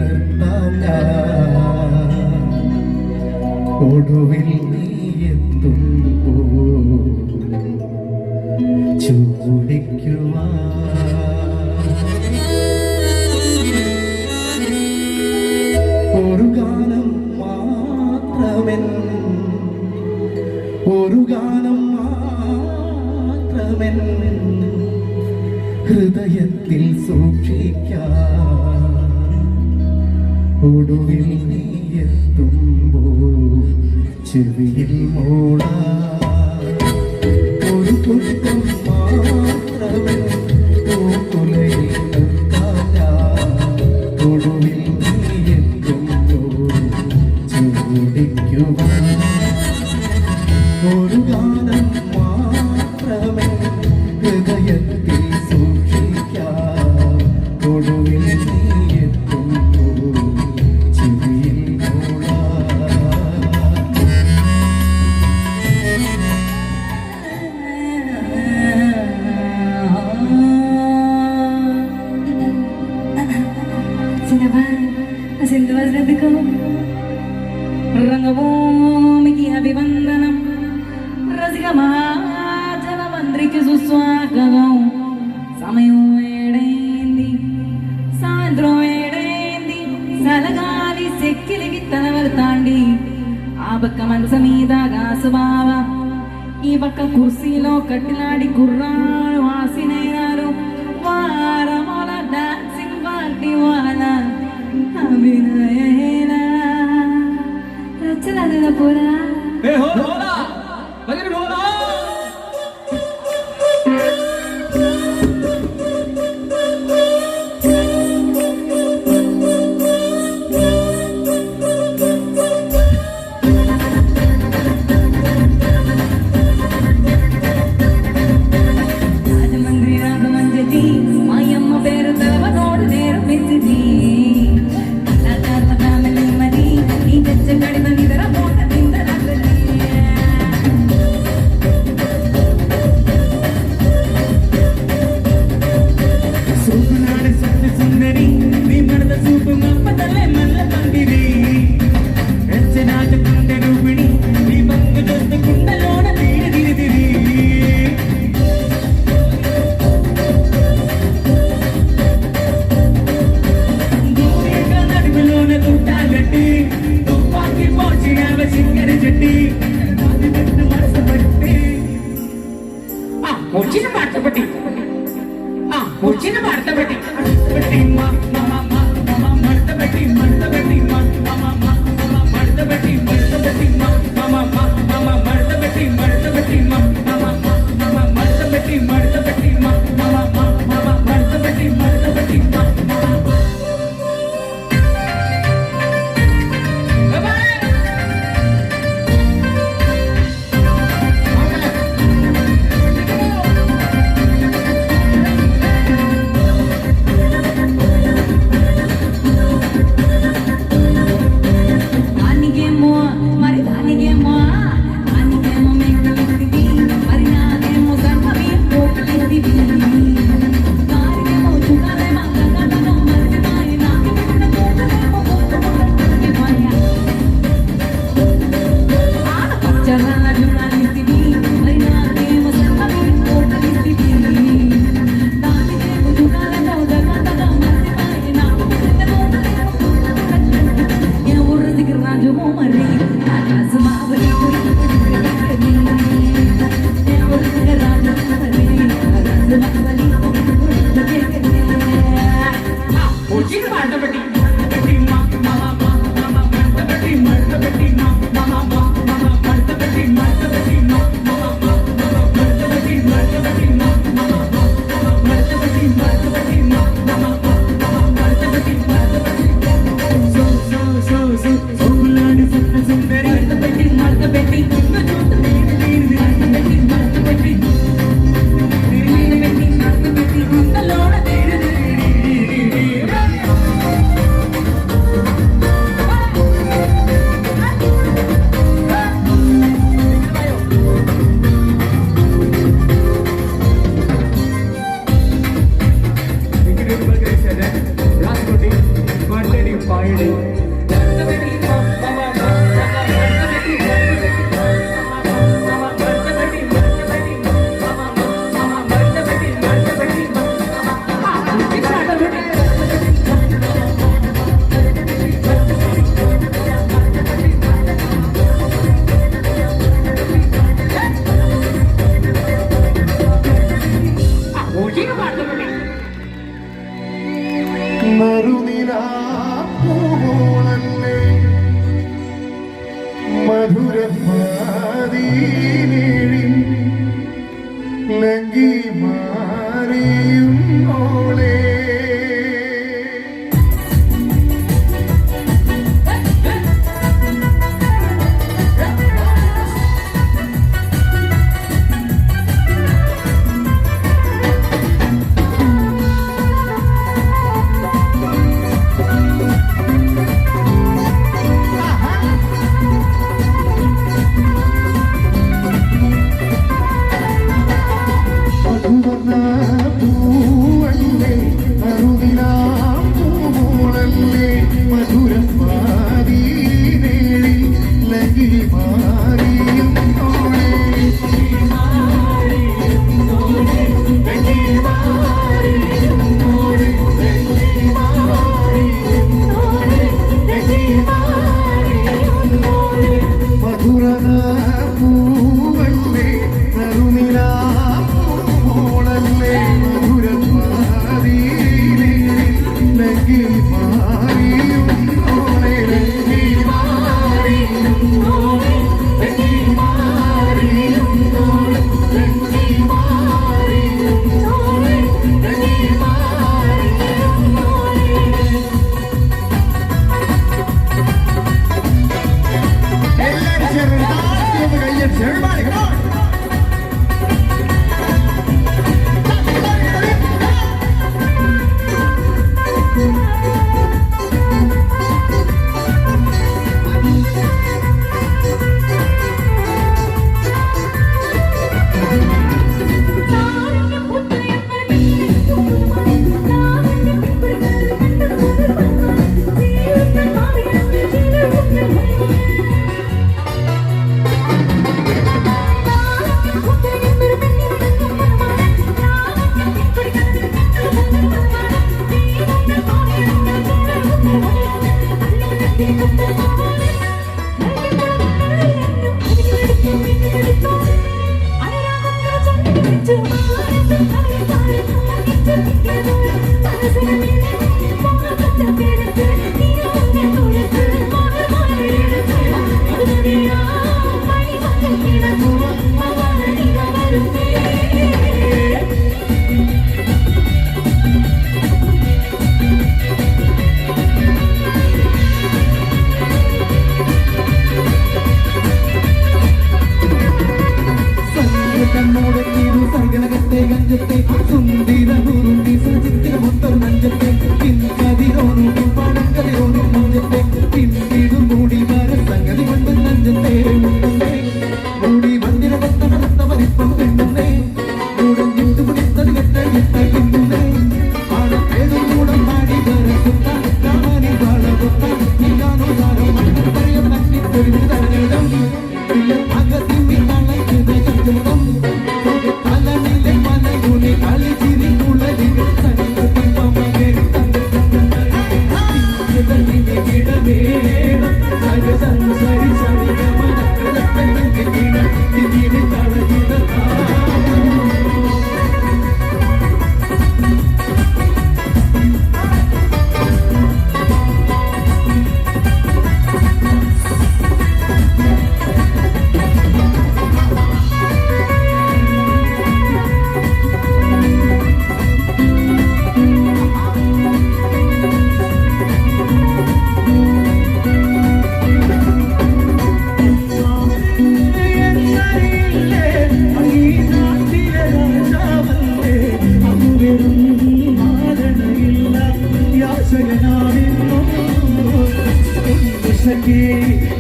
നിർത്താം ഞാൻ. ഒടുവിൽ നീ എത്തുമ്പോ ചൂടിക്കുവാൻ ഒരു ഗാനം മാത്രമെൻ, ഒരു ഗാനം മാത്രമെൻ ഹൃദയത്തിൽ സൂക്ഷിക്കാം. ഒടുവിൽ നീ എത്തുമ്പോ ചെവിയിൽ മൂളാ ഒരു പുഷ്പം മാത്രമെൻ പൂക്കുലയിൽ നിർത്താം ഞാൻ. ഒടുവിൽ നീ എത്തുമ്പോ ചൂടിക്കുവാൻ ഒരു ഗാനം മാത്രമെൻ ഹൃദയത്തിൽ സൂക്ഷിക്കാം. ഒടുവിൽ നീ എത്തുമ്പോ ചെവിയിൽ മൂളാ രംഗഭൂമിക്ക് അഭിവന്ദനം, രസിക മഹാജനമന്ത്രിക്ക് സുസ്വാഗതം. സമയവും ഏടേന്തി സാന്ദ്രവും ഏടേന്തി സലകാലി സെക്കിലി തലവർ താണ്ടി ആ പക്ക മനസമീതാകാശഭാവ ഈ പക്ക കുർസിയിലോ കട്ടിലാടി കുറാണ് വാസിനേനാലോ വാരമോള ഡാൻസിംഗ് പാർട്ടി വാല അഭിനയേന രചന പോരാ രാജമന്ത്രി രാഘവഞ്ചി മായമ്മ പേര് തലവനോട് നേരം വെച്ചി ഫാമിലി മതി ഈ തെച്ച കടിമ നിതര പോട്ട സൂപ്പനാട് സത്യസുന്ദരി നീ മറന്ന സൂപ്പും അപ്പതല്ലേ നല്ല പന്തിരി രചനാജ കുണ്ടരൂപിണി നീ പങ്കു ദോസ്ത കുണ്ടലോണ തീരെ തിരി തിരി നടുവിലോന തുട്ടാലട്ടി തുപ്പാക്കി പോച്ചിയാവ ചിക്കര ചട്ടി മനസ്സപ്പെട്ടി കൊച്ചിന് പാട്ടപ്പെട്ടി കൊച്ചിന് പാട്ടപ്പെട്ടി പാടും മറുനിലാപ്പൂവോളല്ലേ മധുരമാതീനേഴിൽ ലങ്കി മാറിയും ഓളേ പൂവല്ലേ മറുനിലാപ്പൂവോളല്ലേ മധുരം മാതീനേഴിൽ ലങ്കി മാറിയും ഓളേ മധുരന പൂവല്ലേ കരുണിലാപ്പൂവോളല്ലേ മധുരമാതീനേ ലങ്കി മാറിയും ഓളേ ലങ്കി മാറിയും ഓളേ ലങ്കി മാറിയും ഓളേ ലങ്കി മാറിയും ഓളേ ലങ്കി മാറിയും ഓളേ എല്ലാവരും ചേർന്ന് താഴ്ത്തിയൊന്ന് കയ്യടിച്ച് everybody come on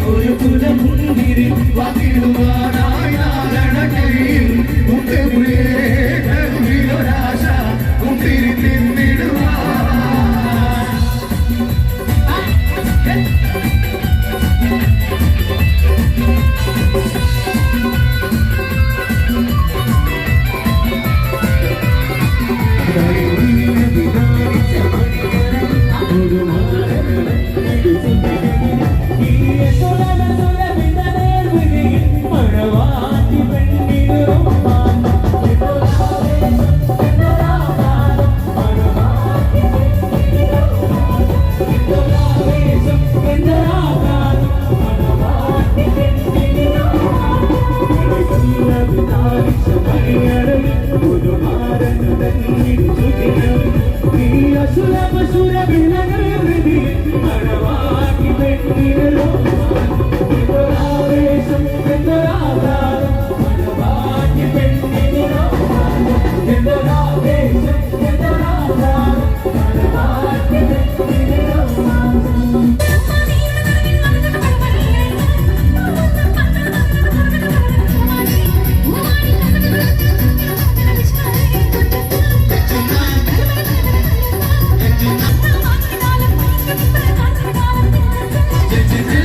ഒരു കുലമുന്തിരി വകിടുവാനായി നാരണക്കയിൽ ഒരാശ മുന്തിരി തിന്നിടുവാൻ Did you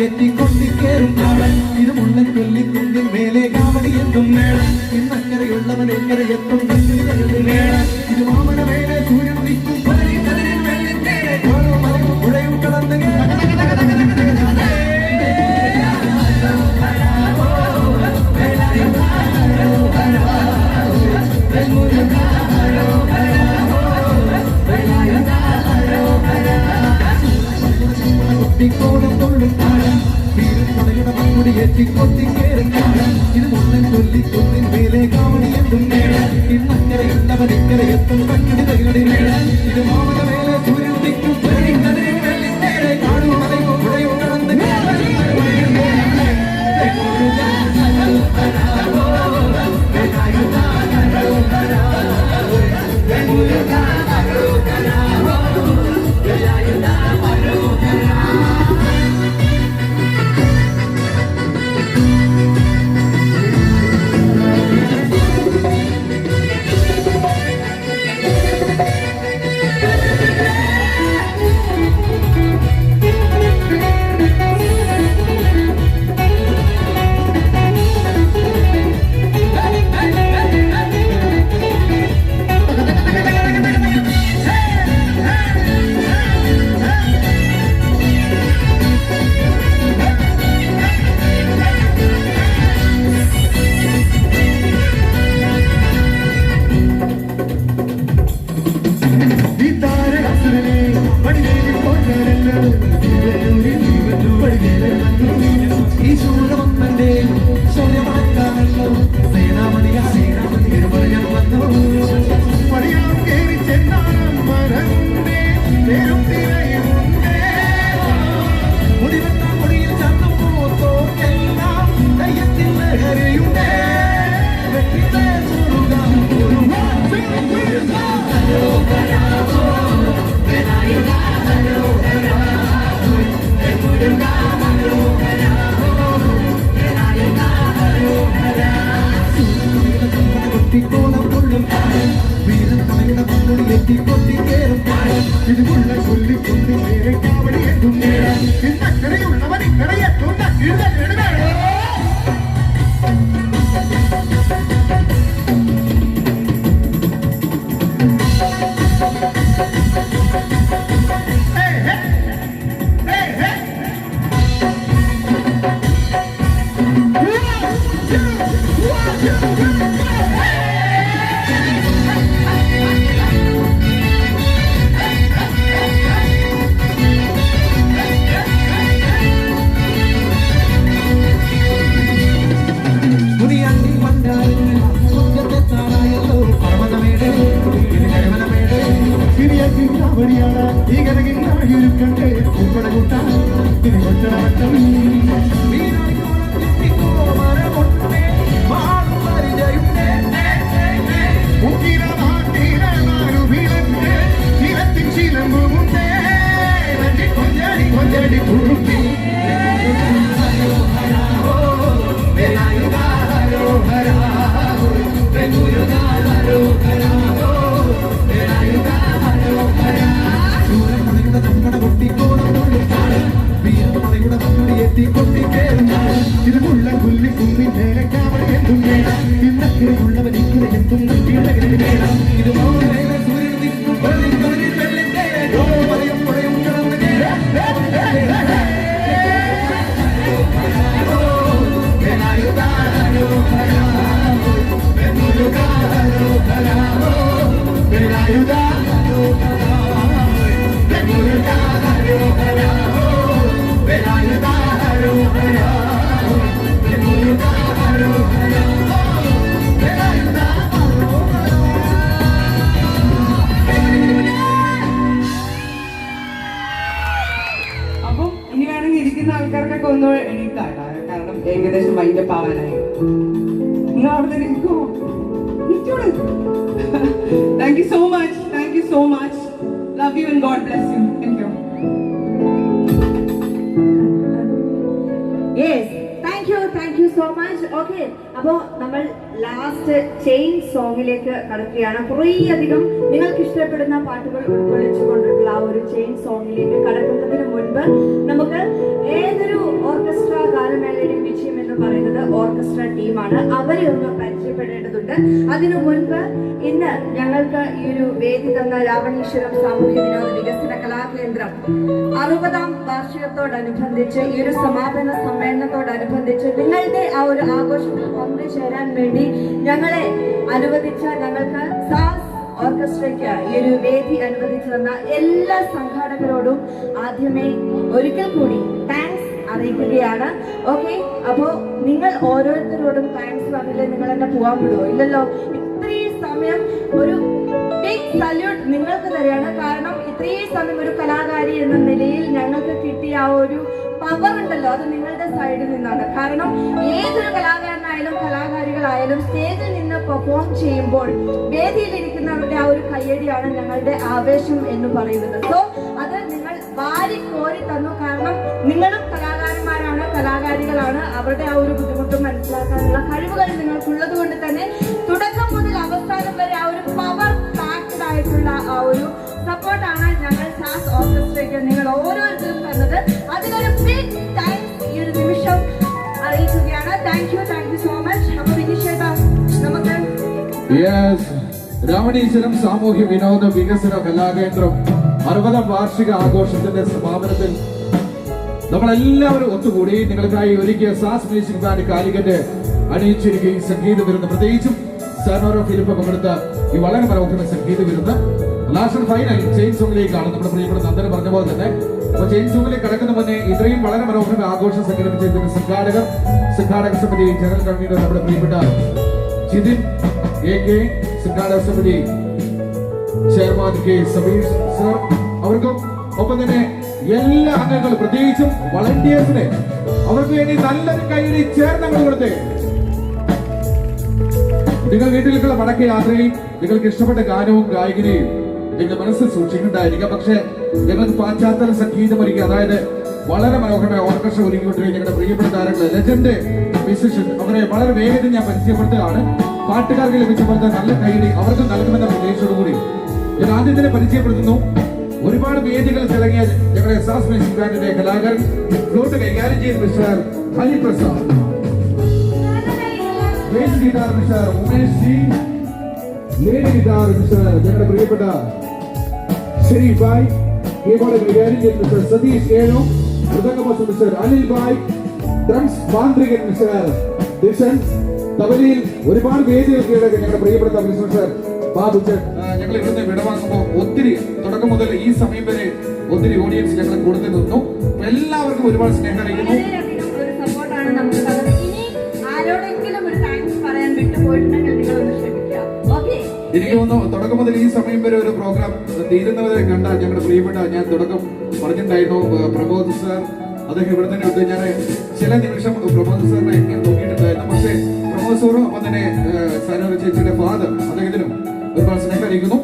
കൊടിയേറ്റി കൊണ്ടിക്കേറും കാവൻ ഇത് മുള്ളൻ കൊല്ലിക്കുന്നിൽ മേലെ കാവടി എന്തും നേടം ഇന്നക്കരയുള്ളവൻ എക്കരെ എത്തും നേടം ഇത് മാമന മേലെ സൂര്യൻ നിൽക്കും ഓരോ മലയും പുഴയും കടന്ന് കോടം കൊള്ളും കാലം വീരൻ പടയുടെ മൺകുടിയേറ്റി കൊത്തിക്കേറും കാലം ഇത് മുള്ളൻ കൊല്ലിക്കുന്നിൽ മേലെ കാവടി എന്തും നേടാൻ ഇന്നക്കരയുള്ളവൻ ഇക്കരെ എത്തും കണ്ണടി തകടി നേടാൻ ഇത് മാമന മേലെ സൂര്യൻ നിൽക്കും നേരെ കാണും മലയും പുഴയും കടന്ന് ഈ ശൂരമന്നന്റെ ശൗര്യമണക്കാനല്ലോ സേനാമണിയാ സേനാമണികൾ വന്നു പടിയാം കേറി ചെന്നാലും മരണ്ടേ നേരും തിരയുണ്ടേ മുടിവെട്ട പൊടിയിൽ ചന്തും പോത്തോക്കെല്ലാം കയ്യത്തിൽ ലഹരിയുണ്ടേ വെട്ടിലെ മുറുകാം ഒരു കോടം കൊള്ളും വീരൻ പടയുടെ മൺകുടിയേറ്റി കൊത്തിക്കേറും ഇത് മുള്ളൻ കൊല്ലിക്കുന്നിൽ മേലെ കാവടി എന്തും നേടാൻ ഇന്നക്കരയുള്ളവൻ ഇക്കരെ എത്തും ഈ കരകിന്നാടിയൊരുക്കണ്ടേ ഉൾപ്പെടെ കൂട്ടാൻ ഇത് കൊച്ചടവട്ടം ശീലമ്പുമുണ്ടേ കൊഞ്ചാടി കൊഞ്ചാടി കുറുക്കി ഇത് മുള്ളൻ കൊല്ലിക്കുന്നിൽ മേലെ കാവടി എന്തും നേടാം ഇന്നക്കരയുള്ളവൻ ഇക്കരെ എത്തും നേടാം ഇത് മേലെ സൂര്യൻ നിൽക്കും പറയും പുഴയും കടന്ന് അപ്പം ഇനി വേണമെങ്കിൽ ഇരിക്കുന്ന ആൾക്കാർക്കൊക്കെ ഒന്ന് എണീറ്റാട്ടാ, കാരണം ഏകദേശം വൈകിട്ട് പാവാനായി. നിങ്ങൾ അവിടെ ഇരിക്കോ? Thank you so much, thank you so much. Love you and God bless you. Thank you. Yes, thank you so much. Okay, അപ്പോ നമ്മൾ ലാസ്റ്റ് ചെയിൻ സോങ്ങിലേക്ക് കടക്കുകയാണ്. കുറേ അധികം നിങ്ങൾക്ക് ഇഷ്ടപ്പെടുന്ന പാട്ടുകൾ ഉൾക്കൊള്ളിച്ചുകൊണ്ടുള്ള ആ ഒരു ചെയിൻ സോങ്ങിലേക്ക് കടക്കുന്നതിന് മുൻപ് നമുക്ക് ഏതൊരു ഓർക്കസ്ട്ര ഗാനമേളയുടെയും വിജയം എന്ന് പറയുന്നത് ഓർക്കസ്ട്ര ടീമാണ്. അവരെ ഒന്ന് പരിചയപ്പെടേണ്ടതുണ്ട്. അതിനു മുൻപ് ഇന്ന് ഞങ്ങൾക്ക് ഈ ഒരു വേദി തന്ന രാവണീശ്വരം സാമൂഹ്യ വിനോദ വികസന കലാകേന്ദ്രം 60ാം വാർഷികത്തോടനുബന്ധിച്ച് ഈ ഒരു സമാപന സമ്മേളനത്തോടനുബന്ധിച്ച് നിങ്ങളുടെ ആ ഒരു ആഘോഷത്തിൽ പങ്കുചേരാൻ വേണ്ടി ഞങ്ങളെ അനുവദിച്ച ഞങ്ങൾക്ക് സാസ് ഓർക്കസ്ട്രയ്ക്ക് ഈ ഒരു വേദി അനുവദിച്ചു തന്ന എല്ലാ സംഘാടകരോടും ആദ്യമേ ഒരിക്കൽ കൂടി താങ്ക്സ് അറിയിക്കുകയാണ്. ഓക്കെ, അപ്പോ നിങ്ങൾ ഓരോരുത്തരോടും താങ്ക്സ് പറഞ്ഞില്ലേ നിങ്ങൾ എന്നെ പോവാൻ വിടുവോ? ഇല്ലല്ലോ. ഇത്രയും സമയം ഒരു ബിഗ് സല്യൂട്ട് നിങ്ങൾക്ക് തരികയാണ്. കാരണം ഇത്രയും സമയം ഒരു കലാകാരി എന്ന നിലയിൽ ഞങ്ങൾക്ക് കിട്ടിയ ആ ഒരു പവർ ഉണ്ടല്ലോ, അത് നിങ്ങളുടെ സൈഡിൽ നിന്നാണ്. കാരണം ഏതൊരു കലാകാരനായാലും കലാകാരികളായാലും സ്റ്റേജിൽ നിന്ന് പെർഫോം ചെയ്യുമ്പോൾ വേദിയിലിരിക്കുന്നവരുടെ ആ ഒരു കയ്യടിയാണ് ഞങ്ങളുടെ ആവേശം എന്ന് പറയുന്നത്. സോ അത് നിങ്ങൾ വാരി കോരി തന്നു. കാരണം നിങ്ങളും കലാകാരന്മാരാണ്, കലാകാരികളാണ്. അവരുടെ ആ ഒരു ബുദ്ധിമുട്ടും മനസ്സിലാക്കാനുള്ള കഴിവുകൾ നിങ്ങൾക്കുള്ളത് കൊണ്ട് തന്നെ തുടക്കം മുതൽ അവസാനം വരെ ആ ഒരു പവർ പാക്ഡ് ആയിട്ടുള്ള ആ ഒരു സപ്പോർട്ടാണ് ഞങ്ങൾ സാസ് ഓർക്കസ്ട്രയ്ക്ക് നിങ്ങൾ ഓരോരുത്തരും തന്നത്. അതിനൊരു ബിഗ് താങ്ക്സ് ഈ ഒരു നിമിഷം അറിയിക്കുകയാണ്. Thank you so much. അപ്പൊ വിനിഷേട്ടാ നമുക്ക് രാവണീശ്വരം സാമൂഹ്യ വിനോദ വികസന കലാകേന്ദ്രം 60ാം വാർഷിക ആഘോഷത്തിന്റെ സമാപനത്തിൽ നമ്മളെല്ലാവരും ഒത്തുകൂടി നിങ്ങൾക്കായി ഒരുക്കിയ സാസ് മ്യൂസിക് ബാൻഡ് കാലിക്കറ്റ് അണിയിച്ചിരിക്കുകയും സംഗീത വിരുന്ന്, പ്രത്യേകിച്ചും സൈനോറ ഫിലിപ്പ് പങ്കെടുത്ത ഈ വളരെ മനോഹരമായ സംഗീത വിരുന്ന് ലാസ്റ്റ് ഫൈനൽ ചെയിൻ സോങ്ങിലേക്കാണ്. നമ്മുടെ പ്രിയപ്പെട്ട നന്ദന പറഞ്ഞ പോലെ തന്നെ അപ്പൊ ചെയിൻ സോങ്ങിലേക്ക് കടക്കുന്ന മുന്നേ ഇത്രയും വളരെ മനോഹരമായ ആഘോഷം സംഘടിപ്പിച്ചിരുന്ന സംഘാടക സമിതി ജനറൽ കൺവീനർ നമ്മുടെ പ്രിയപ്പെട്ട ജിതിൻ AK, സംഘാടക സമിതി ചെയർമാൻ K സബീർ സർ, അവർക്കും ഒപ്പം തന്നെ എല്ലാ അംഗങ്ങളും പ്രത്യേകിച്ചും വളണ്ടിയേഴ്സിനെ അവർക്ക് വേണ്ടി നല്ലൊരു കൈയടി ചേർന്ന് കൊടുത്തേ. നിങ്ങൾ വീട്ടിലേക്കുള്ള മടക്ക യാത്രയിൽ നിങ്ങൾക്ക് ഇഷ്ടപ്പെട്ട ഗാനവും ഗായകനെയും നിങ്ങളുടെ മനസ്സിൽ സൂക്ഷിക്കുന്നുണ്ടായിരിക്കാം. പക്ഷേ ഞങ്ങൾക്ക് പാശ്ചാത്തല സംഗീതം ഒരുക്കി, അതായത് വളരെ മനോഹരമായ ഓർക്കസ്ട്ര ഒരുക്കിക്കൊണ്ടിരിക്കുന്ന ഞങ്ങളുടെ പ്രിയപ്പെട്ട താരങ്ങൾ ലെജൻഡ് മ്യൂസിഷ്യൻ, അവരെ വളരെ വേഗത്തിൽ ഞാൻ പരിചയപ്പെടുത്തുകയാണ്. പാട്ടുകാർക്ക് ലഭിച്ച പോലത്തെ നല്ല കൈയടി അവർക്ക് നൽകുമെന്ന പ്രതീക്ഷയോടുകൂടി ഞാൻ ആദ്യം തന്നെ പരിചയപ്പെടുത്തുന്നു. ഒരുപാട് വേദികൾ തിളങ്ങിയ ഞങ്ങളുടെ സാസ് മ്യൂസിക് ബാൻഡിന്റെ കലാകാരൻ ഫ്ലൂട്ട് കൈകാര്യം ചെയ്ത mister Hariprasad, base guitar mister Umesh G, lead guitar mister ഞങ്ങളുടെ പ്രിയപ്പെട്ട ഷെരീഫ് ഭായ്, കീബോർഡ് കൈകാര്യം ചെയ്ത മിസ്റ്റർ സതീഷ് ഏഴോ, മൃദംഗമോശം മിസ്റ്റർ അനിൽ ഭായ്, ഡ്രംസ് മാന്ത്രികൻ മിസ്റ്റർ ദിഷൻ, തബലയിൽ ഒരുപാട് വേദികൾ കീഴടക്കി ഞങ്ങളുടെ പ്രിയപ്പെട്ട മിസ്റ്റർ ബാബുച്ചൻ. ഞങ്ങൾ ഇവിടുന്ന് വിടവാങ്ങുമ്പോൾ ഒത്തിരി തുടക്കം മുതൽ ഈ സമയം വരെ ഒത്തിരി ഓഡിയൻസ് ഞങ്ങൾ കൂടുതൽ നിന്നു. എല്ലാവർക്കും ഒരുപാട് സ്നേഹം അറിയിക്കുന്നു. ഒരു സപ്പോർട്ടാണ് നമുക്ക് തന്നത്. ഇനി ആരോടെങ്കിലും ഒരു താങ്ക്സ് പറയാൻ വിട്ടുപോയിട്ടുണ്ടെങ്കിൽ നിങ്ങളൊന്ന് ക്ഷമിക്കുക. ഓക്കെ, എനിക്ക് തോന്നുന്നു തുടക്കം മുതൽ ഈ സമയം വരെ ഒരു പ്രോഗ്രാം തീരുന്നവരെ കണ്ട ഞങ്ങളുടെ പ്രിയപ്പെട്ട, ഞാൻ തുടക്കം പറഞ്ഞിട്ടുണ്ടായിരുന്നു പ്രമോദ് സാർ, അദ്ദേഹം ഇവിടെ തന്നെ ഉണ്ട്. ഞാൻ ചില നിമിഷം പ്രമോദ് സാറിനെ ഞാൻ നോക്കിയിട്ടുണ്ടായിരുന്നു. പക്ഷേ പ്രമോദ് സാറും ഒപ്പം തന്നെ സൈനോറ ചേച്ചിയുടെ ഫാദർ, അദ്ദേഹത്തിനും ഒരുപാട് സ്നേഹം അറിയിക്കുന്നു.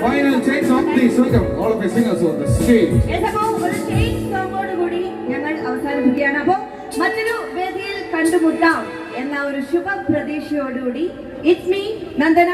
Final chain song, please welcome all of the singers on the stage. ഒരു ചെയിൻ സോങ്ങോട് കൂടി ഞങ്ങൾ അവസാനിപ്പിക്കുകയാണ്. അപ്പോ മറ്റൊരു വേദിയിൽ കണ്ടുമുട്ടാം എന്ന ഒരു ശുഭ പ്രതീക്ഷയോടുകൂടി it's me Nandana.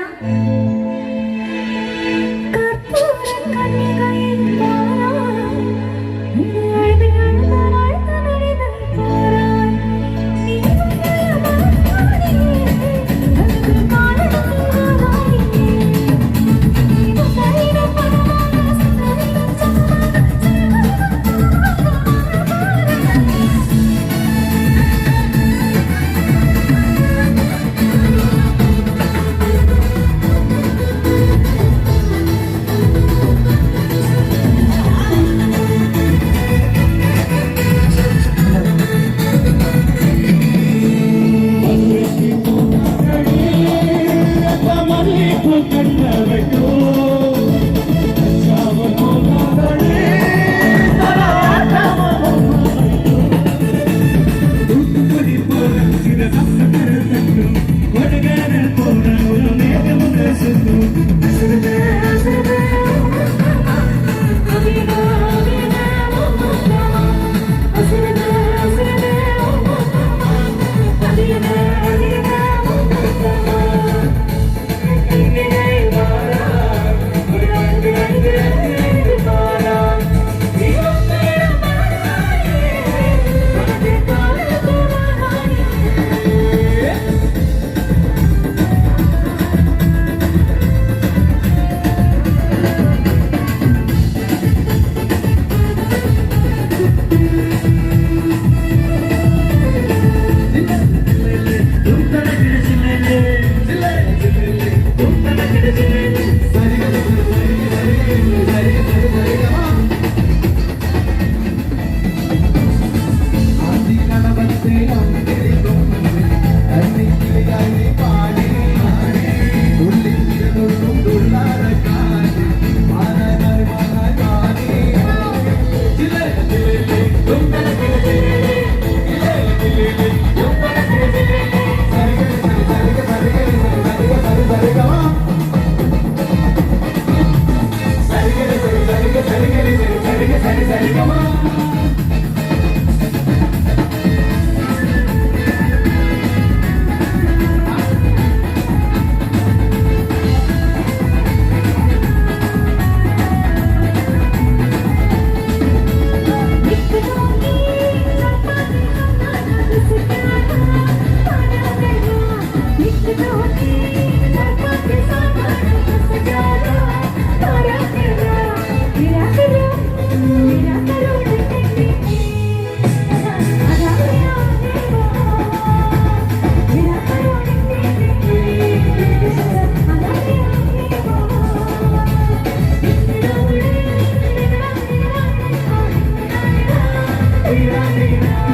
Thank you.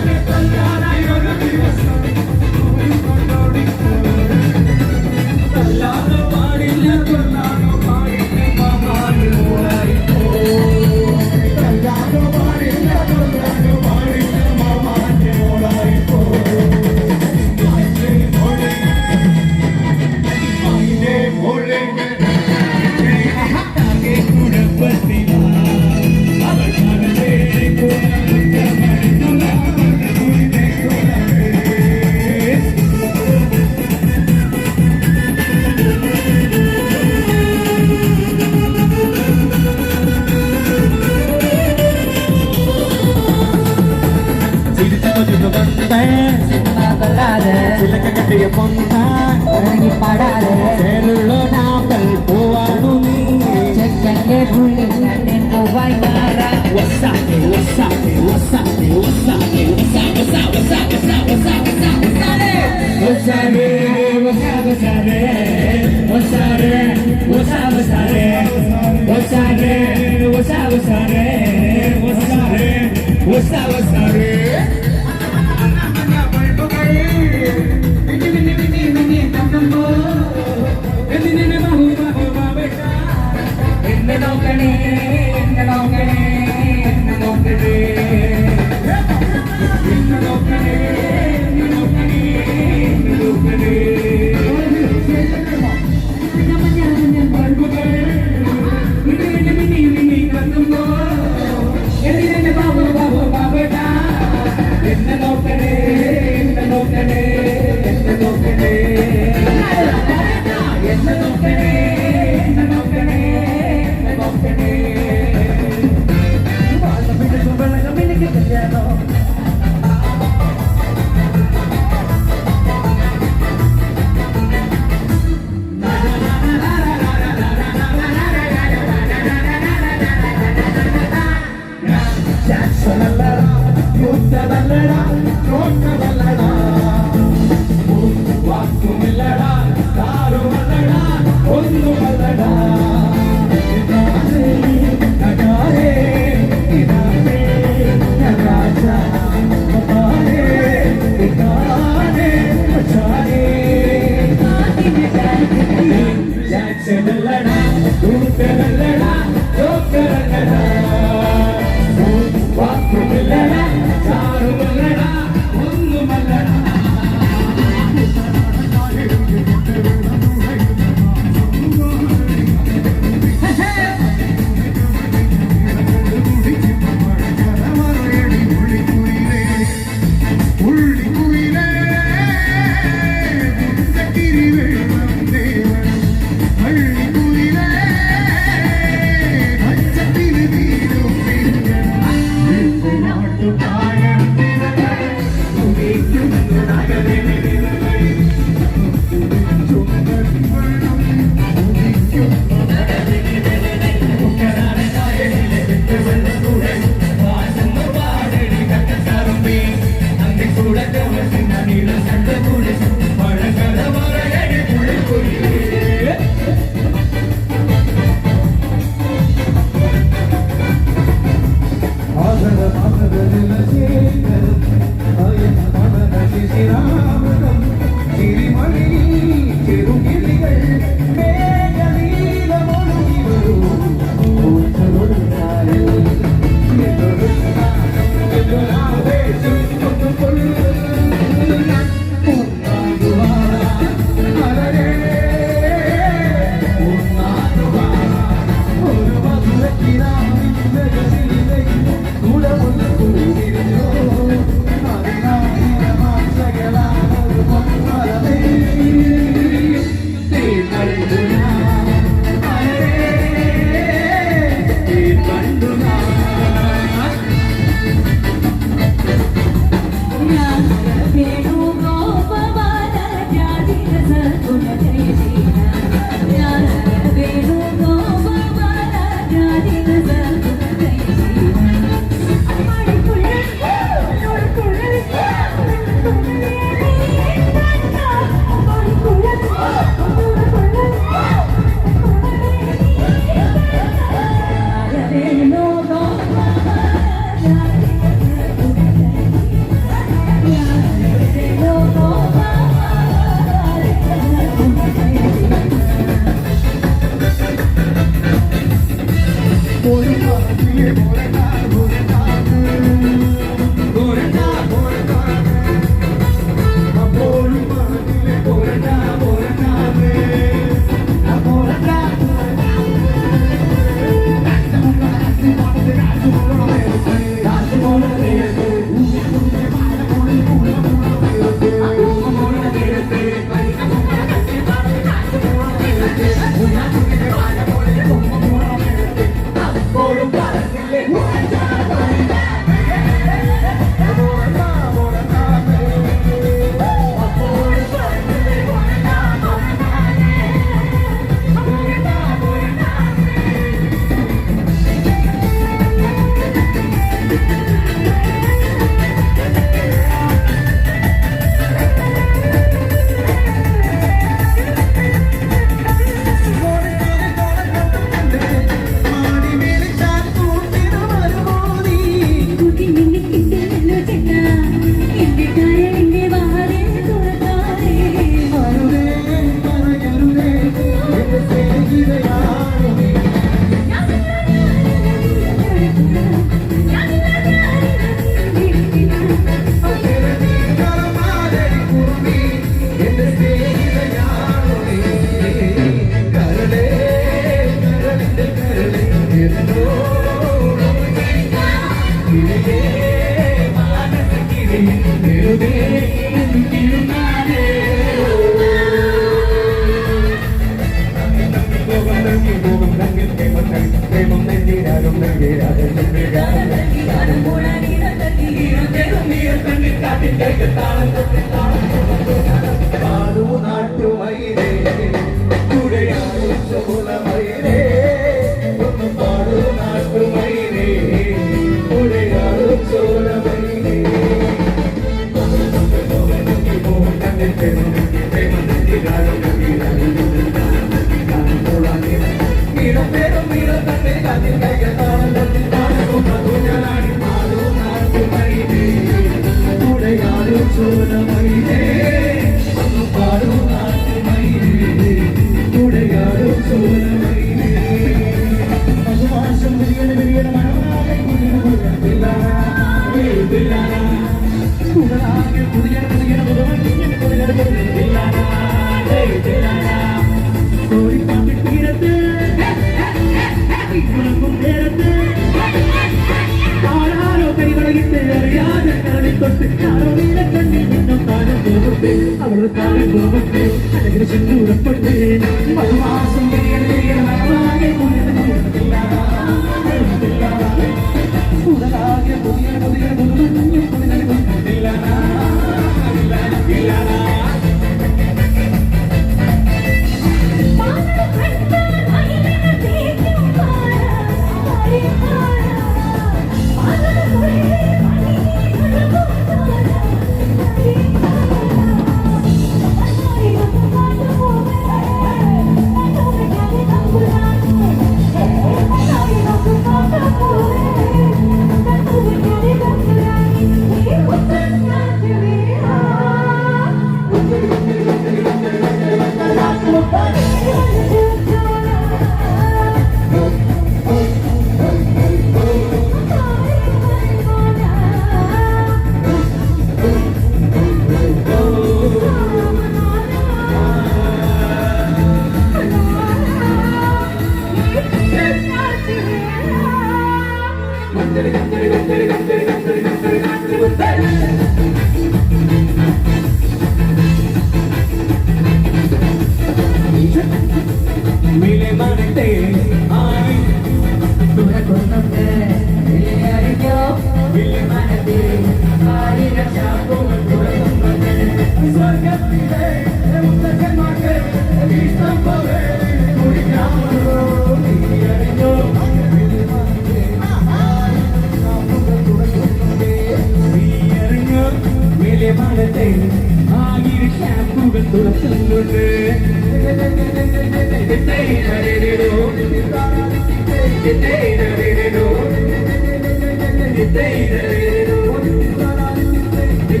They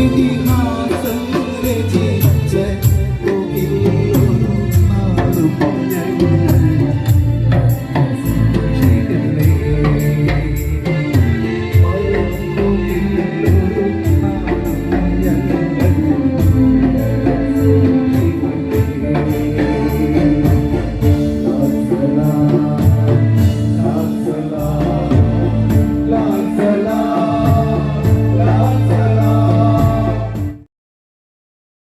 Baby